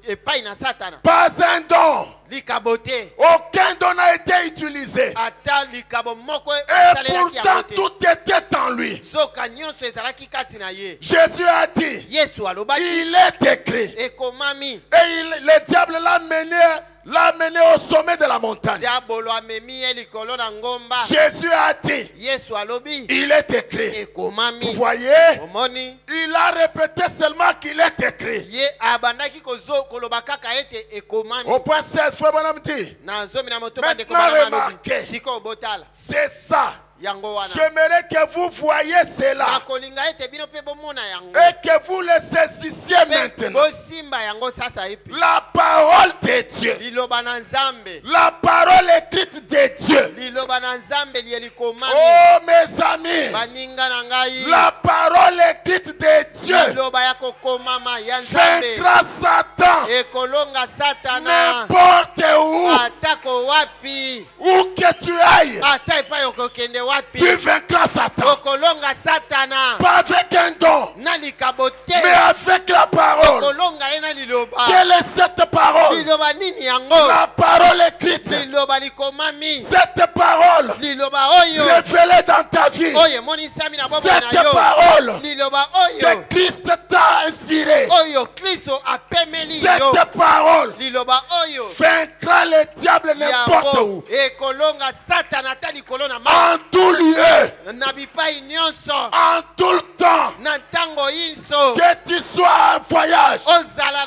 epai na satana Pas un don. likabo te Aucun don n'a été utilisé. ata likabo moko Et esalelaki pourtant, yango te tout était en lui. soka nyonso ezalaki kati na ye Jésus a dit, yesu alobaki il est écrit. ekomami Et le diable l'a mené au sommet de la montagne. diabolo amemi ye likolo na ngomba Jésus a dit, yesu alobi il est écrit. Vous ekomami voyez, omoni il a répété seulement qu'il est écrit. ye abandaki koloba kaka ete ekomami Au point 16, Frère Branham dit, na zomi na motoba ndeko maintenant bana malobi remarquez, sikoyo botala c'est ça. yango wana J'aimerais que vous voyez cela nakolinga ete bino mpe bomona yango et que vous le saisissiez mpe maintenant. bosimba yango sasa epi La parole de Dieu, liloba na nzambe la parole écrite de Dieu. liloba na nzambe liye likomami Oh mes amis, baninga na ngai la parole écrite de Dieu liloba ya kokomama ya nzambe vaincra Satan ekolonga satana n'importe où, atako wapi où que tu ailles. ata epai okokende wapi Tu vaincras Satan. okolonga pas avec un don, na likabo te mais avec la parole. kolonga ye na liloba. Quelle est cette parole? Liloba nini yango? La parole écrite. Liloba likomami. Cette parole Liloba oyo révélée dans ta vie. oyo emonisami na bomoi na Cette yo. parole Liloba que oyo Christ t'a inspirée. oyo Kristo apemeli yo. Cette parole Liloba oyo vaincra le diable n'importe où. yango ekolonga satana ata likolo na En tout lieu, na bipai nyonso en tout le temps, na ntango yinso que tu sois en voyage, ozala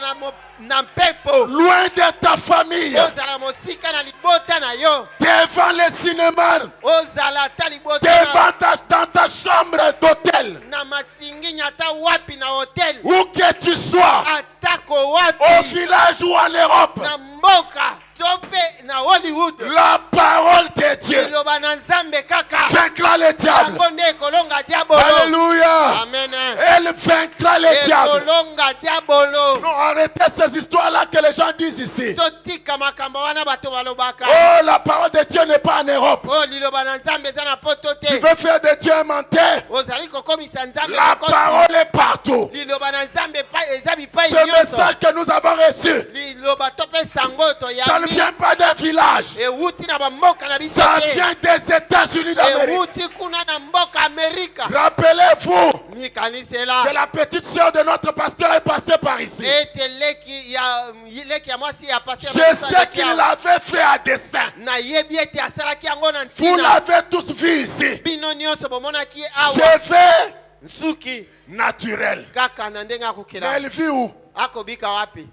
na mpepo loin de ta famille, ozala mosika na libota na yo devant le cinéma, ozala ata libota na- devant dans ta chambre d'hôtel, na masinginya ata wapi na hotel où que tu sois, atako au wapi village ou en Europe, na mboka to mpe na Hollywood la parole de Dieu liloba na nzambe kaka vaincra le diable. yango nde ekolonga diabolo. Alléluia. Amen. Elle vaincra le diable. ekolonga diabolo. Non, arrêtez ces histoires-là que les gens disent ici. totika makambo wana bato balobaka Oh, la parole de Dieu n'est pas en Europe. o liloba na nzambe eza na poto Tu te veux faire de Dieu un menteur? ozali kokomisa nzambe La kokosi. parole est partout. liloba na nzambe eza bipai Ce nyonso message que nous avons reçu, liloba topesa yango ça ne toyambi vient pas d'un village. ewuti na bamboka na biso Ça te. vient des États-Unis d'Amérique. ewuti kuna na mboka amerika. Rappelez-vous que mikanisela la petite sœur de notre pasteur est passée par ici. ete leki ya mwasi ya pasteur Je sais qu'il l'avait fait à dessein. nayebi ete asalaki yango na Vous ntina l'avez tous vu ici. bino nyonso bomonaki awa Cheveux nsuki naturels. kaka na ndenge Mais akokela elle vit où? akobika wapi.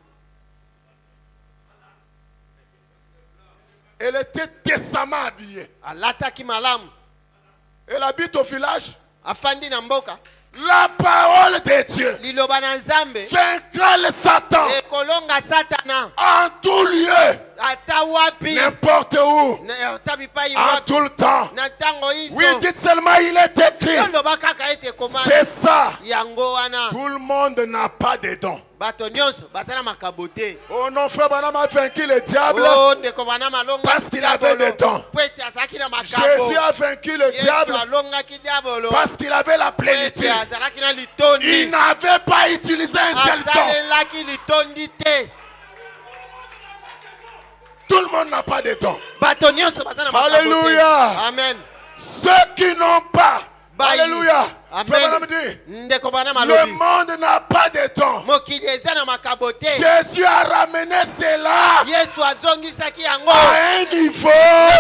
Elle était décemment habillée. alataki malamu Elle habite au village. afandi na mboka. La parole de Dieu liloba na nzambe vaincra le Satan ekolonga satana en tout lieu, ata wapi n'importe où, ata bipai en wapi tout le temps. na ntango Oui, iso dites seulement il est écrit. yoloba kaka ete komami C'est ça. yango wana Tout le monde n'a pas de dons. bato nyonso baza na makabo te. Oh non, frère Branham a vaincu le diable o ndeko bana malonga parce qu'il avait des dons. po ete azalaki na makabo. Jésus a vaincu le Yesu diable alongaki diabolo parce qu'il avait la po plénitude. ete azalaki na Il litondi n'avait pas utilisé un seul don. asalelaki litondi te. Tout le monde n'a pas de dons. bato nyonso baza na makabo te. Alléluia. Amen. Ceux qui n'ont pas. Bayi. Alléluia. Amen. Frère Branham dit, ndeko bana le malobi monde n'a pas de dons. mokili eza na makabo te. Jésus a ramené cela yesu azongisaki yango à un niveau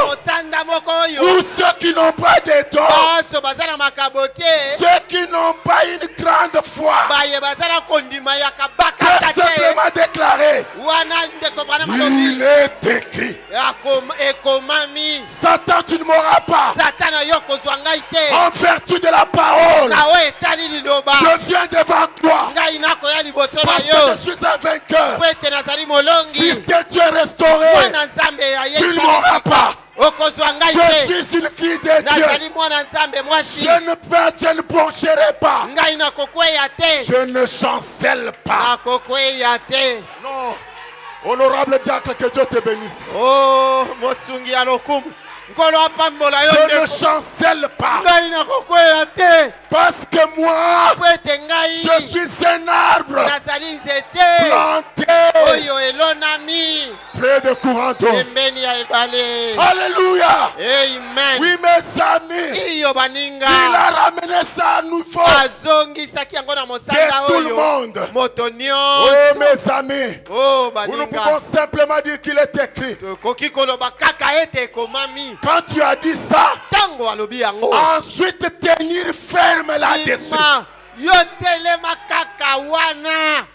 mosanda moko oyo où ceux qui n'ont pas de dons, nyonso baza na makabo te. ceux qui n'ont pas une grande foi, baye baza na kondima ya kabaka peuvent ta te. simplement déclarer, wana ndeko bana malobi il est écrit. ekomami Satan, tu ne mourras pas. satana yo kozwa ngai te. En vertu de la parole, na oyo etali liloba je viens devant toi ngai nakoya liboso na parce que yo je suis un vainqueur. po ete nazali molongi. Fils de Dieu restauré, mwana nzambe tu ne mourras pas. okozwa ngai Je te. suis une fille de Dieu. nazali mwana nzambe mwasi Je ne broncherai pas. ngai nakokweya te. Je ne chancelle pas. nakokweya te. Non. Honorable diacre, que Dieu te bénisse. o mosungi ya lokumu nkolo apambola yo Je ne ndeko. chancelle pas. ngai nakokweya te. Parce que moi, po ete ngai je suis un arbre nazali nzete planté oyo elonami près de courant d'eau. pembeni ya ebale. Alléluia. amen. Oui, mes amis. iyo baninga Il a ramené ça à nouveau. azongisaki yango na mosanda Que tout le oyo monde. moto Oh, nyonso. mes amis. o Nous pouvons baninga simplement dire qu'il est écrit. tokoki koloba kaka ete ekomami. Quand tu as dit ça, ntango alobi yango ensuite tenir ferme là-dessus. ima yo telema kaka wana.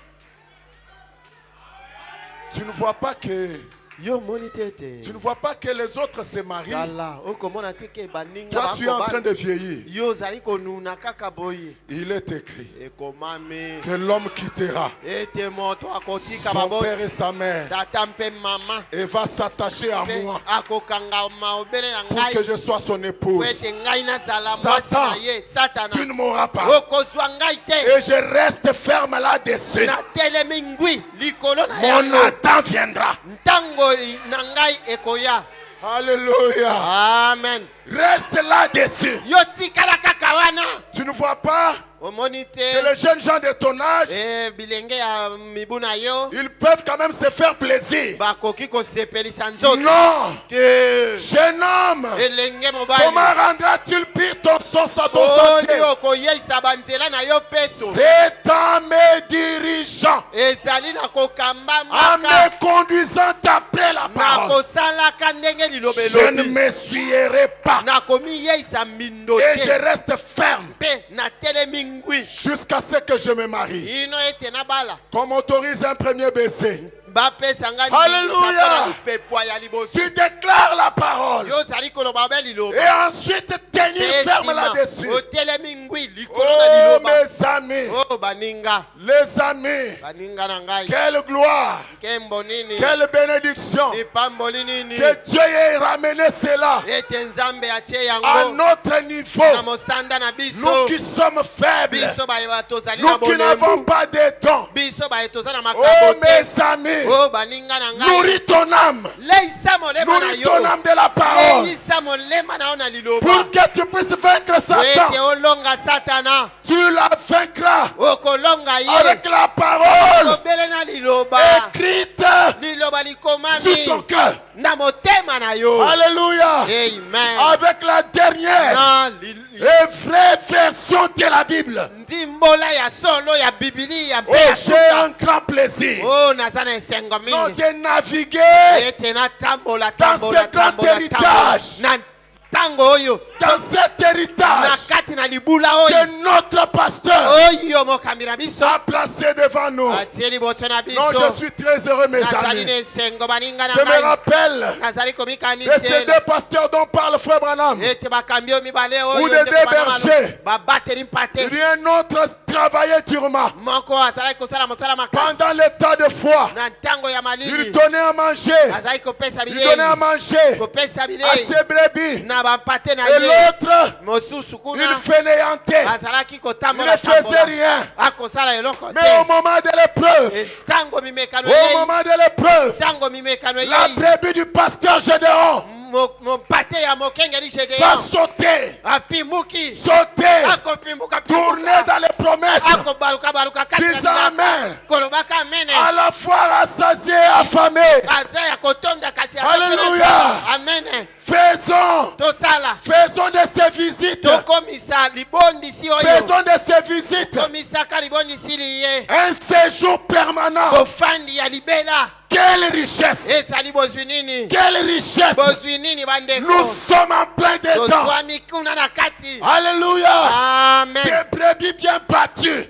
Tu ne vois pas que yo moni te ete tu ne vois pas que les autres se marient. kala okomona te ke baninga Toi, tu es en train de vieillir. yo ozali konuna kaka boye. Il est écrit ekomami que l'homme quittera ete moto akotika son baboti père et sa mère tata mpe mama et va s'attacher à mpe moi akokanga maobele na pour ngai que je sois son po épouse. ete ngai nazala Satan, mwasi na ye. satana Tu ne mourras pas. okozwa ngai te. Et je reste ferme là-dessus. natelemi ngwi likolo na Mon yango. Adam viendra. ntango na ngai ekoya. Alléluia. Amen. Reste là-dessus. Yo tikala kaka wana. Tu ne vois pas Omonite. que les jeunes gens de ton âge, Bilenge ya mibuna yo. ils peuvent quand même se faire plaisir. Bakoki ko sepelisa nzoto. Non. Que Jeune homme, elenge mobali. comment rendras-tu pire ton sens à ton santé? Oli okoyeisa banzela na yo peto. C'est en me dirigeant, Ezali na kokamba en maka. me conduisant après la Na parole. kosalaka ndenge lilobe Je ne lobi. me suierai pas Na komi yeisa mindo et je te. reste ferme Pe na telemi ngwi. jusqu'à ce que je me marie. Ino ete na bala. Qu'on m'autorise un premier baiser. Alléluia. Tu déclares la parole et ensuite tenir ferme là-dessus. Oh mes amis, les amis, quelle gloire, quelle bénédiction que Dieu ait ramené cela à notre niveau. Nous qui sommes faibles, nous qui n'avons pas de dons. Oh mes amis, nourris ton âme. Nourris ton âme de la parole. Pour que tu puisses vaincre Satan. Tu la vaincras avec la parole écrite sur ton cœur. Alléluia. Amen. Avec la dernière et vraie version de la Bible. Oh, j'ai un grand plaisir de naviguer dans ce grand héritage. Dans cet héritage que notre pasteur a placé devant nous. Non, je suis très heureux, mes amis. Je me rappelle de ces deux pasteurs dont parle Frère Branham, ou des deux bergers. Il y a un autre travaillait durement. Pendant le temps de foi, il donnait à manger. Il donnait à manger à ses brebis. Et l'autre, il fainéantait. Il ne faisait rien. Mais au moment de l'épreuve, la brebis du pasteur Gédéon va sauter, tourner dans les promesses, disant Amen, à la fois rassasié et affamé. Alléluia. Faisons de ces visites. Faisons de ces visites un séjour permanent. Quelle richesse! Quelle richesse! Nous sommes en plein dedans. Alléluia! Amen. Des brebis bien battues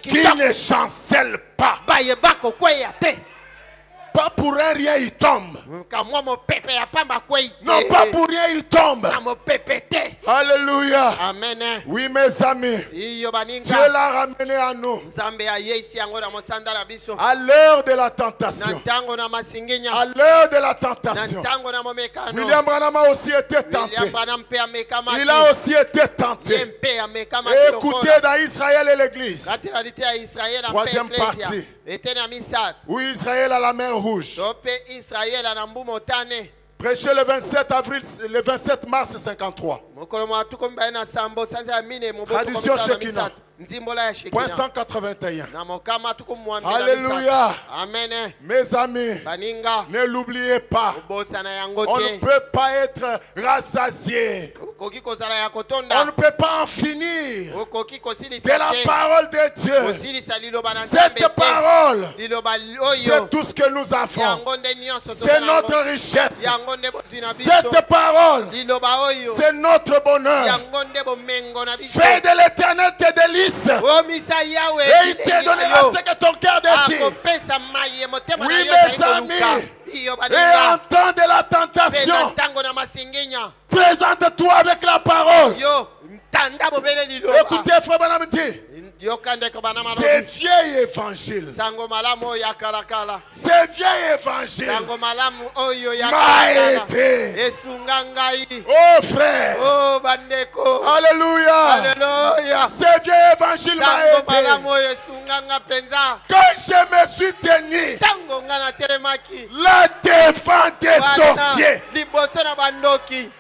qui ne chancellent pas. Pas pour un rien il tombe. Non, pas pour rien il tombe. Alléluia. Amen. Oui, mes amis, Dieu l'a ramené à nous à l'heure de la tentation. À l'heure de la tentation. William Branham a aussi été tenté. Il a aussi été tenté. Et écoutez dans Israël et l'Église. Troisième partie. Où Israël a la main rouge. Prêché le 27 mars 53. Tradition Shekinah. Point 181. Alléluia. Amen. Mes amis, ne l'oubliez pas. On ne peut pas être rassasié. On ne peut pas en finir de la parole de Dieu. Cette parole, c'est tout ce que nous avons. C'est notre richesse. Cette parole, c'est notre bonheur. Fais de l'Éternel tes délices. Et il te donnera ce que ton cœur désire. Oui, mes amis, et en temps de la tentation, présente-toi avec la parole. Écoutez, Frère Branham dit, yoka ndeko bana Ce malobi vieil évangile, sango malamu oyo ya kalakala ce vieil évangile sango malamu oyo ya m'a kalakala aidé. esunga ngai Oh frère, o bandeko alléluia. Alléluia. Ce vieil évangile m'a sango aidé. malamu oyo esunga nga mpenza Quand je me suis tenu ntango nga natelemaki là devant des wana sorciers, liboso na bandoki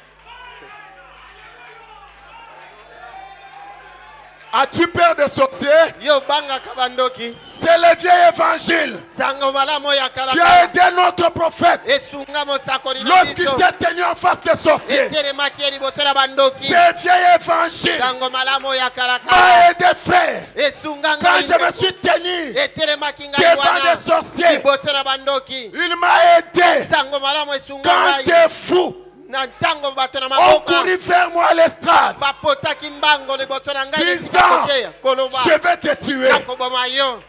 as-tu peur des sorciers? yo bangaka bandoki C'est le vieil évangile sango malamu oyo ya qui a kalakala aidé notre prophète esunga mosakoli na lorsqu'il biso s'est tenu en face des sorciers. etelemaki ye liboso na bandoki Ce vieil évangile sango malamu oyo ya m'a kalakala aidé, frère. esunga Quand ngai je me suis tenu etelemaki ngai devant wana des sorciers, liboso na bandoki il m'a aidé. sango malamu esunga Quand ngai des fous na ntango bato na ont maboka couru vers moi à l'estrade, bapotaki mbango liboso na ngai disant, esika koteya koloba je vais te tuer. nakoboma yo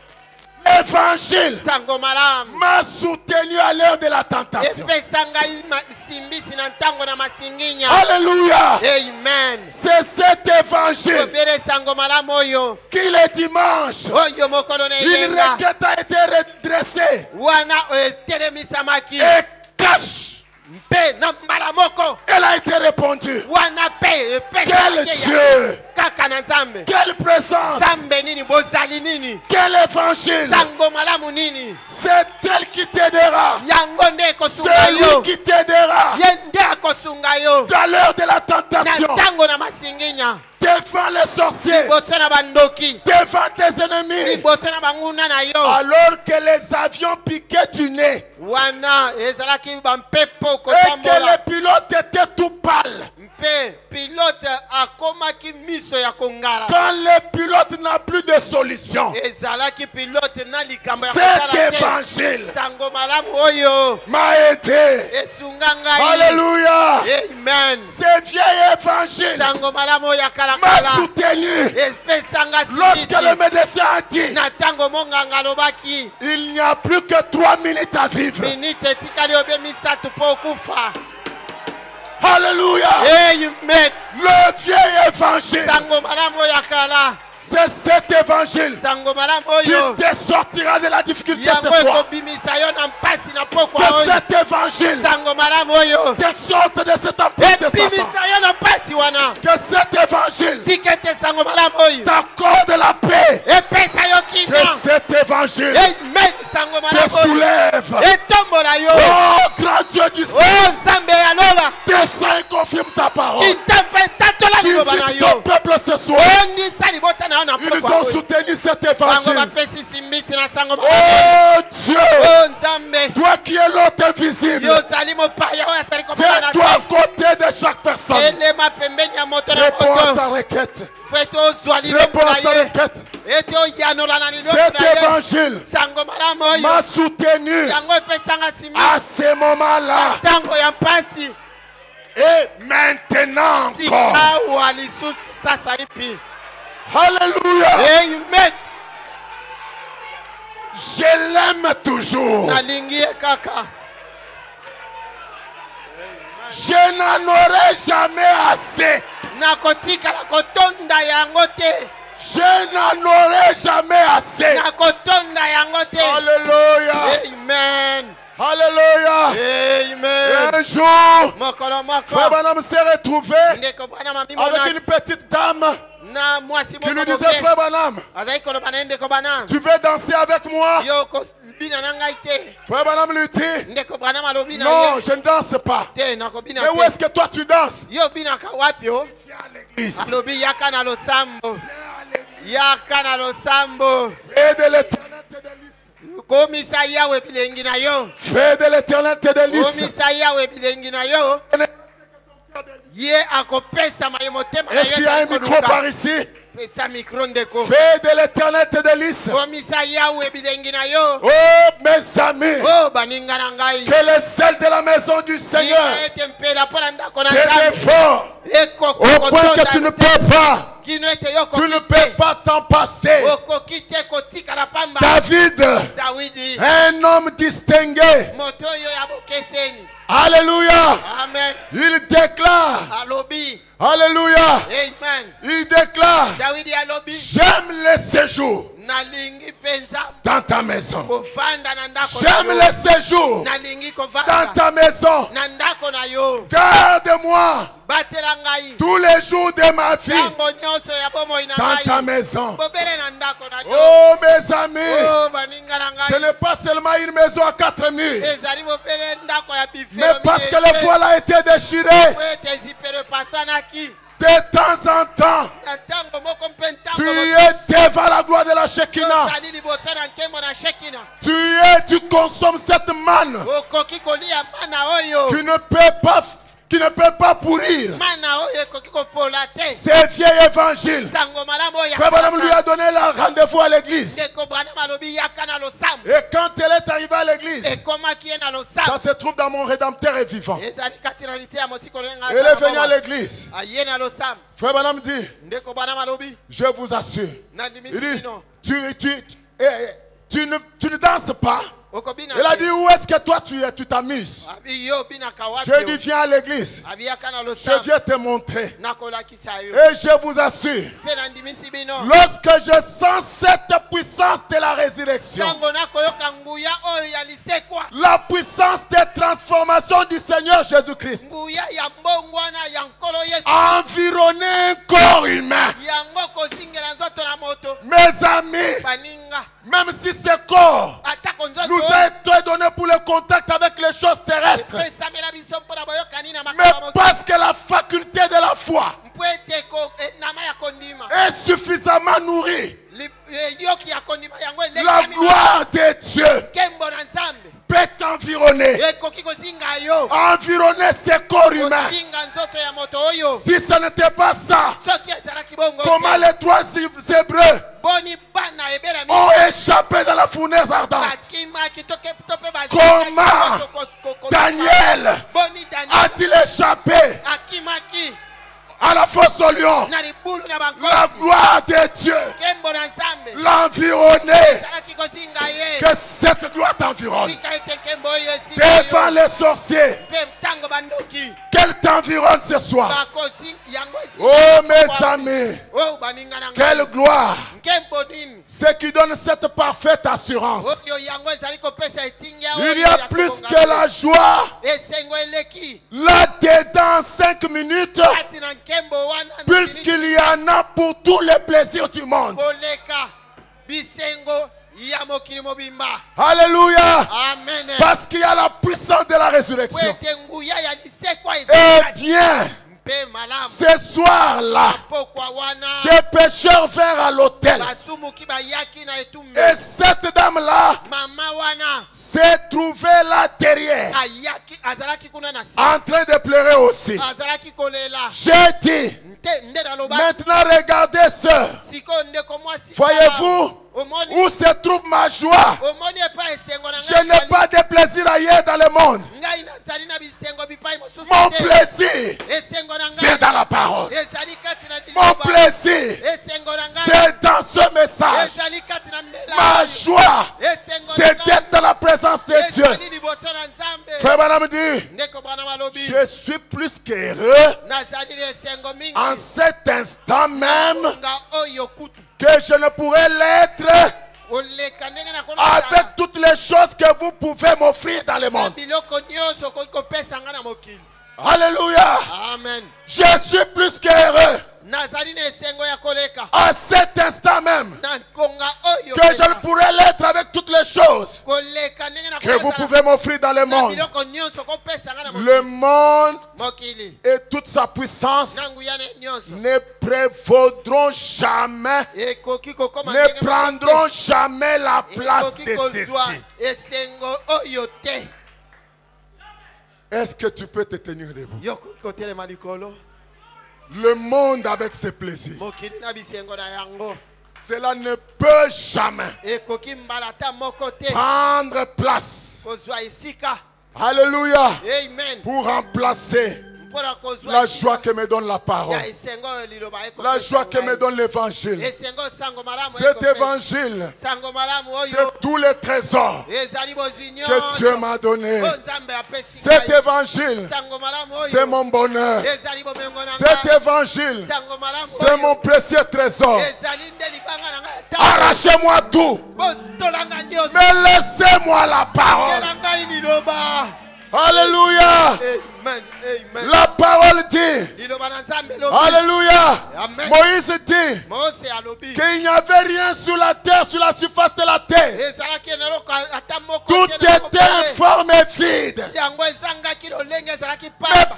L'évangile sango malamu m'a soutenu à l'heure de la tentation. epesa ngai simbisi na ntango na masinginya Alléluia. amen C'est cet évangile obele sango malamu oyo qui le dimanche, oyo mokolo na une eyenga requête a été redressée wana etelemisamaki et cache. mpe na mbala moko Elle a été répondue. wana mpe Quel epesa Dieu, kaka na nzambe quelle présence, nzambe nini bozali nini quel évangile. sango malamu nini C'est elle qui t'aidera. yango nde ekosunga C'est lui yo qui t'aidera ye nde akosunga yo dans l'heure de la na tentation, ntango na masinginya devant les sorciers, liboso na bandoki devant tes ennemis, liboso na banguna na yo alors que les avions piquaient du nez wana ezalaki bampepo et que kotambola les pilotes étaient tout pâles. mpe pilote akomaki miso ya kongala Quand les pilotes n'ont plus de solution, ezalaki pilote na likambo ya cet kosala te évangile sango malamu oyo m'a aidé. esunga ngai Alléluia. amen Ce vieil évangile sango malamu oyo ya m'a kalakala soutenu epesanga lorsque le sibisi médecin a dit na ntango monganga alobaki il n'y a plus que 3 minutes à vivre. minite etikali obe misato mpo okufa Alléluia. amen Le vieil évangile, sango malamu oyo ya kala c'est cet évangile sango malamu qui oyo te sortira de la difficulté yango ce soir. ekobimisa yo na mpasi na pokwa Que oyo cet évangile sango malamu oyo te sorte de cet empire de Satan. ebimisa yo na mpasi wana Que cet évangile tika ete sango malamu oyo t'accorde la paix. epesa yo Que kina cet évangile amen sango te malamu oyo soulève. etombola yo Oh, grand Dieu du ciel, o nzambe ya lola descends et confirme ta parole. kitempe tatola liloba na Visite ton yo peuple ce soir. ondisa libota na yo na Ils pokwa ont oyo soutenu cet bango évangile. bapesi simbisi na sango malamu Oh Dieu, o nzambe toi qui es l'autre invisible, yo ozali mopaya oyo asali komona na tiens-toi à te côté de chaque personne. elema pembeni ya moto na Réponds à moto sa requête. po ete ozwa Réponds liloko à na sa ye requête. ete oyanola na liloko Cet na ye évangile sango malamu oyo m'a soutenu yango epesanga à simbisi ce moment-là ntango ya mpasi et maintenant encore. sikawa lisusu sasa ipi Alléluia. amen Je l'aime toujours. nalingi ye kaka Je n'en aurai jamais assez. nakotikala kotonda yango te Je n'en aurai jamais assez. nakotonda yango te Alléluia. amen Alléluia. Et amen un jour, mokolo Frère moko Branham s'est retrouvé ndeko bwana avec mamimona une petite dame na mwasi qui lui moko disait, moke Frère Branham, azali koloba na ye ndeko bana tu veux danser avec moi? yo kobina na ngai te Frère Branham lui dit, ndeko bwana malobi na non, ye je ne danse pas. te nakobina Mais où te est-ce que toi tu danses? yo binaka wapi o Viens à l'église. alobi yaka na losambo yaka na losambo Fais de l'éternel te délice. komisa yawe bilengi na yo Fais de l'éternel te délice. komisa yawe bilengi na yo ye akopesama ye motema na Est-ce qu'il y a un micro par ici? pesa mikro ndeko Fais de l'éternel te délice. komisa yawe bilengi na yo Oh, mes amis, o baninga na ngai que les ailes de la maison du Seigneur Tika ete mpela mpo na ndako na te nzambe dévorent au point que tu ne peux pas. kino ete yo Tu ne koki peux te pas t'en passer. okoki te kotikala pamba David, dawidi un homme distingué. moto oyo ya bokeseni Alléluia. amen Il déclare. alobi Alléluia. amen Il déclare. dawidi alobi J'aime le séjour nalingi penza dans ta maison. kofanda na ndako na J'aime yo. le séjour Nalingi dans kofanda ta maison. na ndako na yo. Garde-moi Batela ngai tous les jours de ma vie tango nyonso ya bomoi na dans ta ngai. maison. Bobele na ndako na yo. Oh mes amis, Oh baninga na ce ngai. n'est pas seulement une maison à 4 murs, Ezali bobele ndako ya bifelo. mais parce que le voile a été déchiré. Kwete zipere pasanaki. De temps en temps, Na tango moko mpe tu ntango es devant la gloire de la Shekinah. ozali liboso na nkembo na Shekina. Tu consommes cette manne Okoki kolia mana oyo. qui ne peut pas pourrir. Mana oyo ekoki kopola te. C'est vieil évangile. Sango malamu oyo ya Frère Branham lui kaka. a donné le rendez-vous à l'église. Ndeko Branham alobi yaka na losambo. Et quand elle est arrivée à l'église, Ekomaki ye na ça losambo. se trouve dans mon Rédempteur est vivant. Ezali kati na lite ya mosiko lenga. Elle est venue à l'église. Aye na losambo. Frère Branham dit, Ndeko Branham alobi. je vous assure. Nandimisi Il dit, bino. tu ne danses pas. Okobina. Il a dit, où est-ce que toi tu t'amuses? Abi yo bina kawapi. Je dis, viens à l'église. Abi yaka na Je losambo. viens te montrer. Nakolakisa yo. Et je vous assure, Pe nandimisi bino. lorsque je sens cette puissance de la résurrection, Tango nakoyoka nguya oyo ya lisekwa. la puissance de transformation du Seigneur Jésus-Christ, Nguya ya mbongwana ya nkolo Yesu. environner un corps humain. Yango kozingela nzoto na moto. Mes amis, Baninga. même si ce corps Atako nzoto. nous a été donné pour le contact avec les choses terrestres, Epesamela biso mpona boyokani na mais makambo moki. parce que la faculté de la foi Mpo ete nama ya kondima. est suffisamment nourrie, Yoki ya kondima yango la elekami. gloire de Dieu Kembo na Nzambe. peut t'environner, Ekoki kozinga yo. environner ce corps humain. Kozinga nzoto ya moto oyo. Si ce n'était pas ça, Soki ezalaki bongo comment te. les 3 Hébreux Boni bana ebela ont échappé dans la fournaise ardente? bakimaki tope bazali. Comment Daniel Boni Daniel. a-t-il échappé Akimaki. à la fosse au lion? Na libulu na La bankosi. gloire de Dieu Kembo na Nzambe. l'environner. Ezalaki kozinga ye. Que cette gloire t'environne. Tika ete kembo oyo esika Devant yo. les sorciers, Mpe ntango bandoki. qu'elle t'environne ce soir. Bakozi yango esika. Oh mes amis, Oh baninga na quelle gloire. Nkembo nini. Ce qui donne cette parfaite assurance. Oyo yango ezali kopesa etinga Il y a plus que la joie. esengo eleki. Là-dedans, 5 minutes, Kati na nkembo wana. puisqu'il y en a pour tous les plaisirs du monde. Koleka bisengo ya mokili mobimba. Alléluia. Amen. Parce qu'il y a la puissance de la résurrection. Kwete nguya ya lisekwa Eh ezali. bien, Mpe malamu. ce soir-là, Pokwa wana. des pécheurs vinrent à l'hôtel. Basumuki bayaki na etumbe. Et cette dame-là Mama wana. s'est trouvée là derrière, Ayaki azalaki kuna na si. en train de pleurer aussi. Azalaki kolela. J'ai dit, Nde naloba. maintenant regardez sœur, Siko ndeko mwasi. voyez-vous Omoni. où se trouve ma joie? Omoni epa esengo na Je n'ai pas de plaisir ailleurs dans le monde. Ngai nazali na bisengo bipai mosusu Mon te. plaisir, Esengo na c'est ngai. dans la parole. Ezali kati na Mon liloba. plaisir, Esengo na ngai. c'est dans ce message. Ezali kati na mbela. Ma joie, Esengo na c'est ngai. d'être dans la présence de Dieu. Ezali liboso na Nzambe. Frère Branham dit, Ndeko bana malobi. je suis plus qu'heureux Nazali na esengo mingi. en cet instant même Nga oyo kutu. que je ne pourrais l'être Oleka ndenge na kona. avec toutes les choses que vous pouvez m'offrir dans le Na monde. biloko nyonso okoki kopesa nga na mokili. Alléluia. Amen. Je suis plus qu'heureux Nazali na esengo ya koleka. à cet instant même Na konga oyo. que je ne pourrais l'être avec toutes les choses Koleka ndenge na que vous koleka. pouvez m'offrir dans le Na monde. biloko nyonso kopesa nga na Le monde mokili. et toute sa puissance Nangu yana nyonso. ne prévaudront jamais, Ekoki kokoma ne ndenge prendront jamais la place Ekoki de kozwa ceci. esengo oyo te. Est-ce que tu peux te tenir debout? Yokoki kotelema likolo. Le monde avec ses plaisirs, Mokili na bisengo na yango. cela ne peut jamais Ekoki mbala ta moko te. prendre place. Kozwa esika. Alléluia. Amen. Pour remplacer La joie que me donne la parole. La joie que me donne l'évangile. Cet évangile, c'est tous les trésors que Dieu m'a donnés. Cet évangile, c'est mon bonheur. Cet évangile, c'est mon précieux trésor. Arrachez-moi tout, mais laissez-moi la parole. Alléluia. Amen. La parole dit, alléluia, Moïse dit qu'il n'y avait rien sur la terre, sur la surface de la terre. Tout était informe et vide. Mais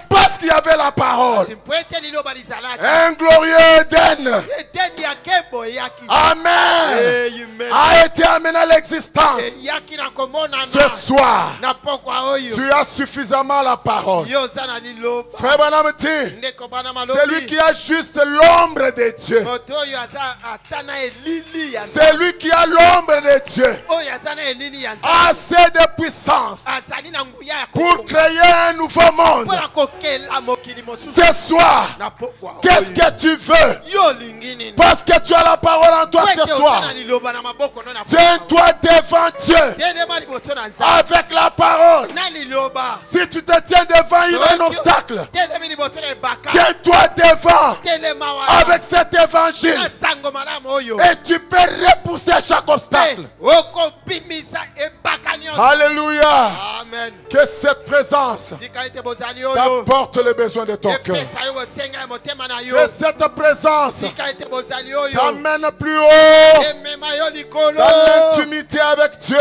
parce qu'il y avait la parole, un glorieux Éden, Amen, a été amené à l'existence. Ce soir, tu as suffisamment la parole. Frère Branham dit, c'est lui qui a juste l'ombre de Dieu. C'est lui qui a l'ombre de Dieu. Assez de puissance pour créer un nouveau monde. Ce soir, qu'est-ce que tu veux? Parce que tu as la parole en toi ce soir. Tiens-toi devant Dieu avec la parole. Si tu te tiens devant un obstacle, tiens-toi devant avec cet évangile et tu peux repousser chaque obstacle. Alléluia. Amen. Que cette présence t'apporte les besoins de ton cœur. Que cette présence t'amène plus haut dans l'intimité avec Dieu.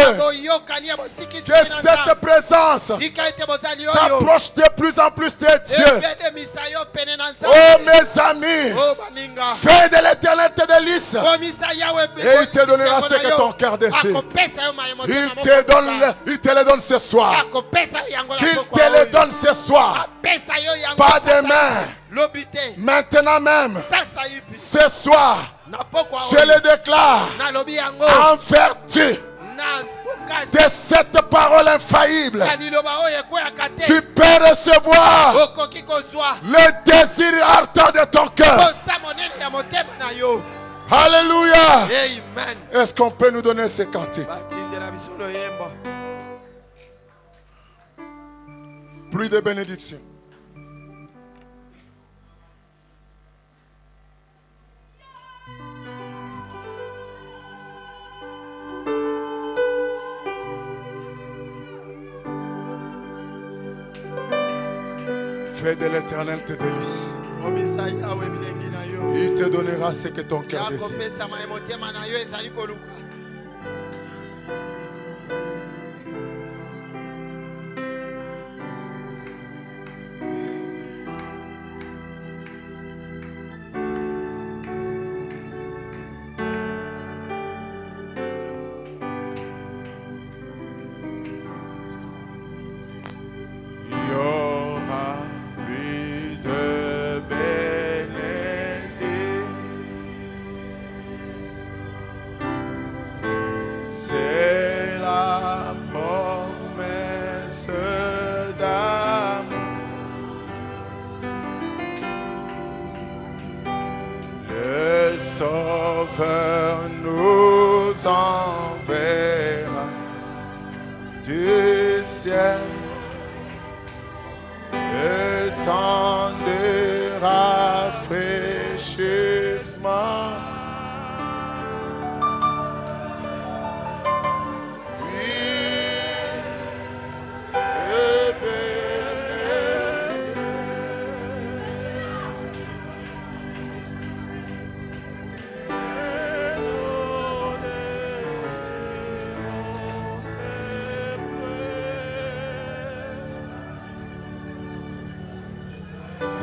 Que cette présence t'approche de plus en plus de Dieu. Oh mes amis, fais de l'éternel tes délices et il te donnera ce que ton cœur désire. Il te le donne ce soir. Qu'il te le donne ce soir. Pas demain. Maintenant même. Ce soir. Je le déclare en vertu de cette parole infaillible. Tu peux recevoir le désir ardent de ton cœur. Alléluia. Est-ce qu'on peut nous donner ces cantiques? Plus de bénédictions. Fais de l'éternel tes délices. Il te donnera ce que ton cœur désire.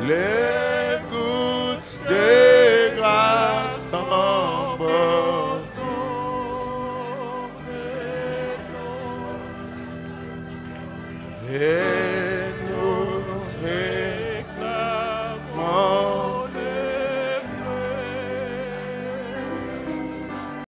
Les gouttes de grâce t'emportent. Et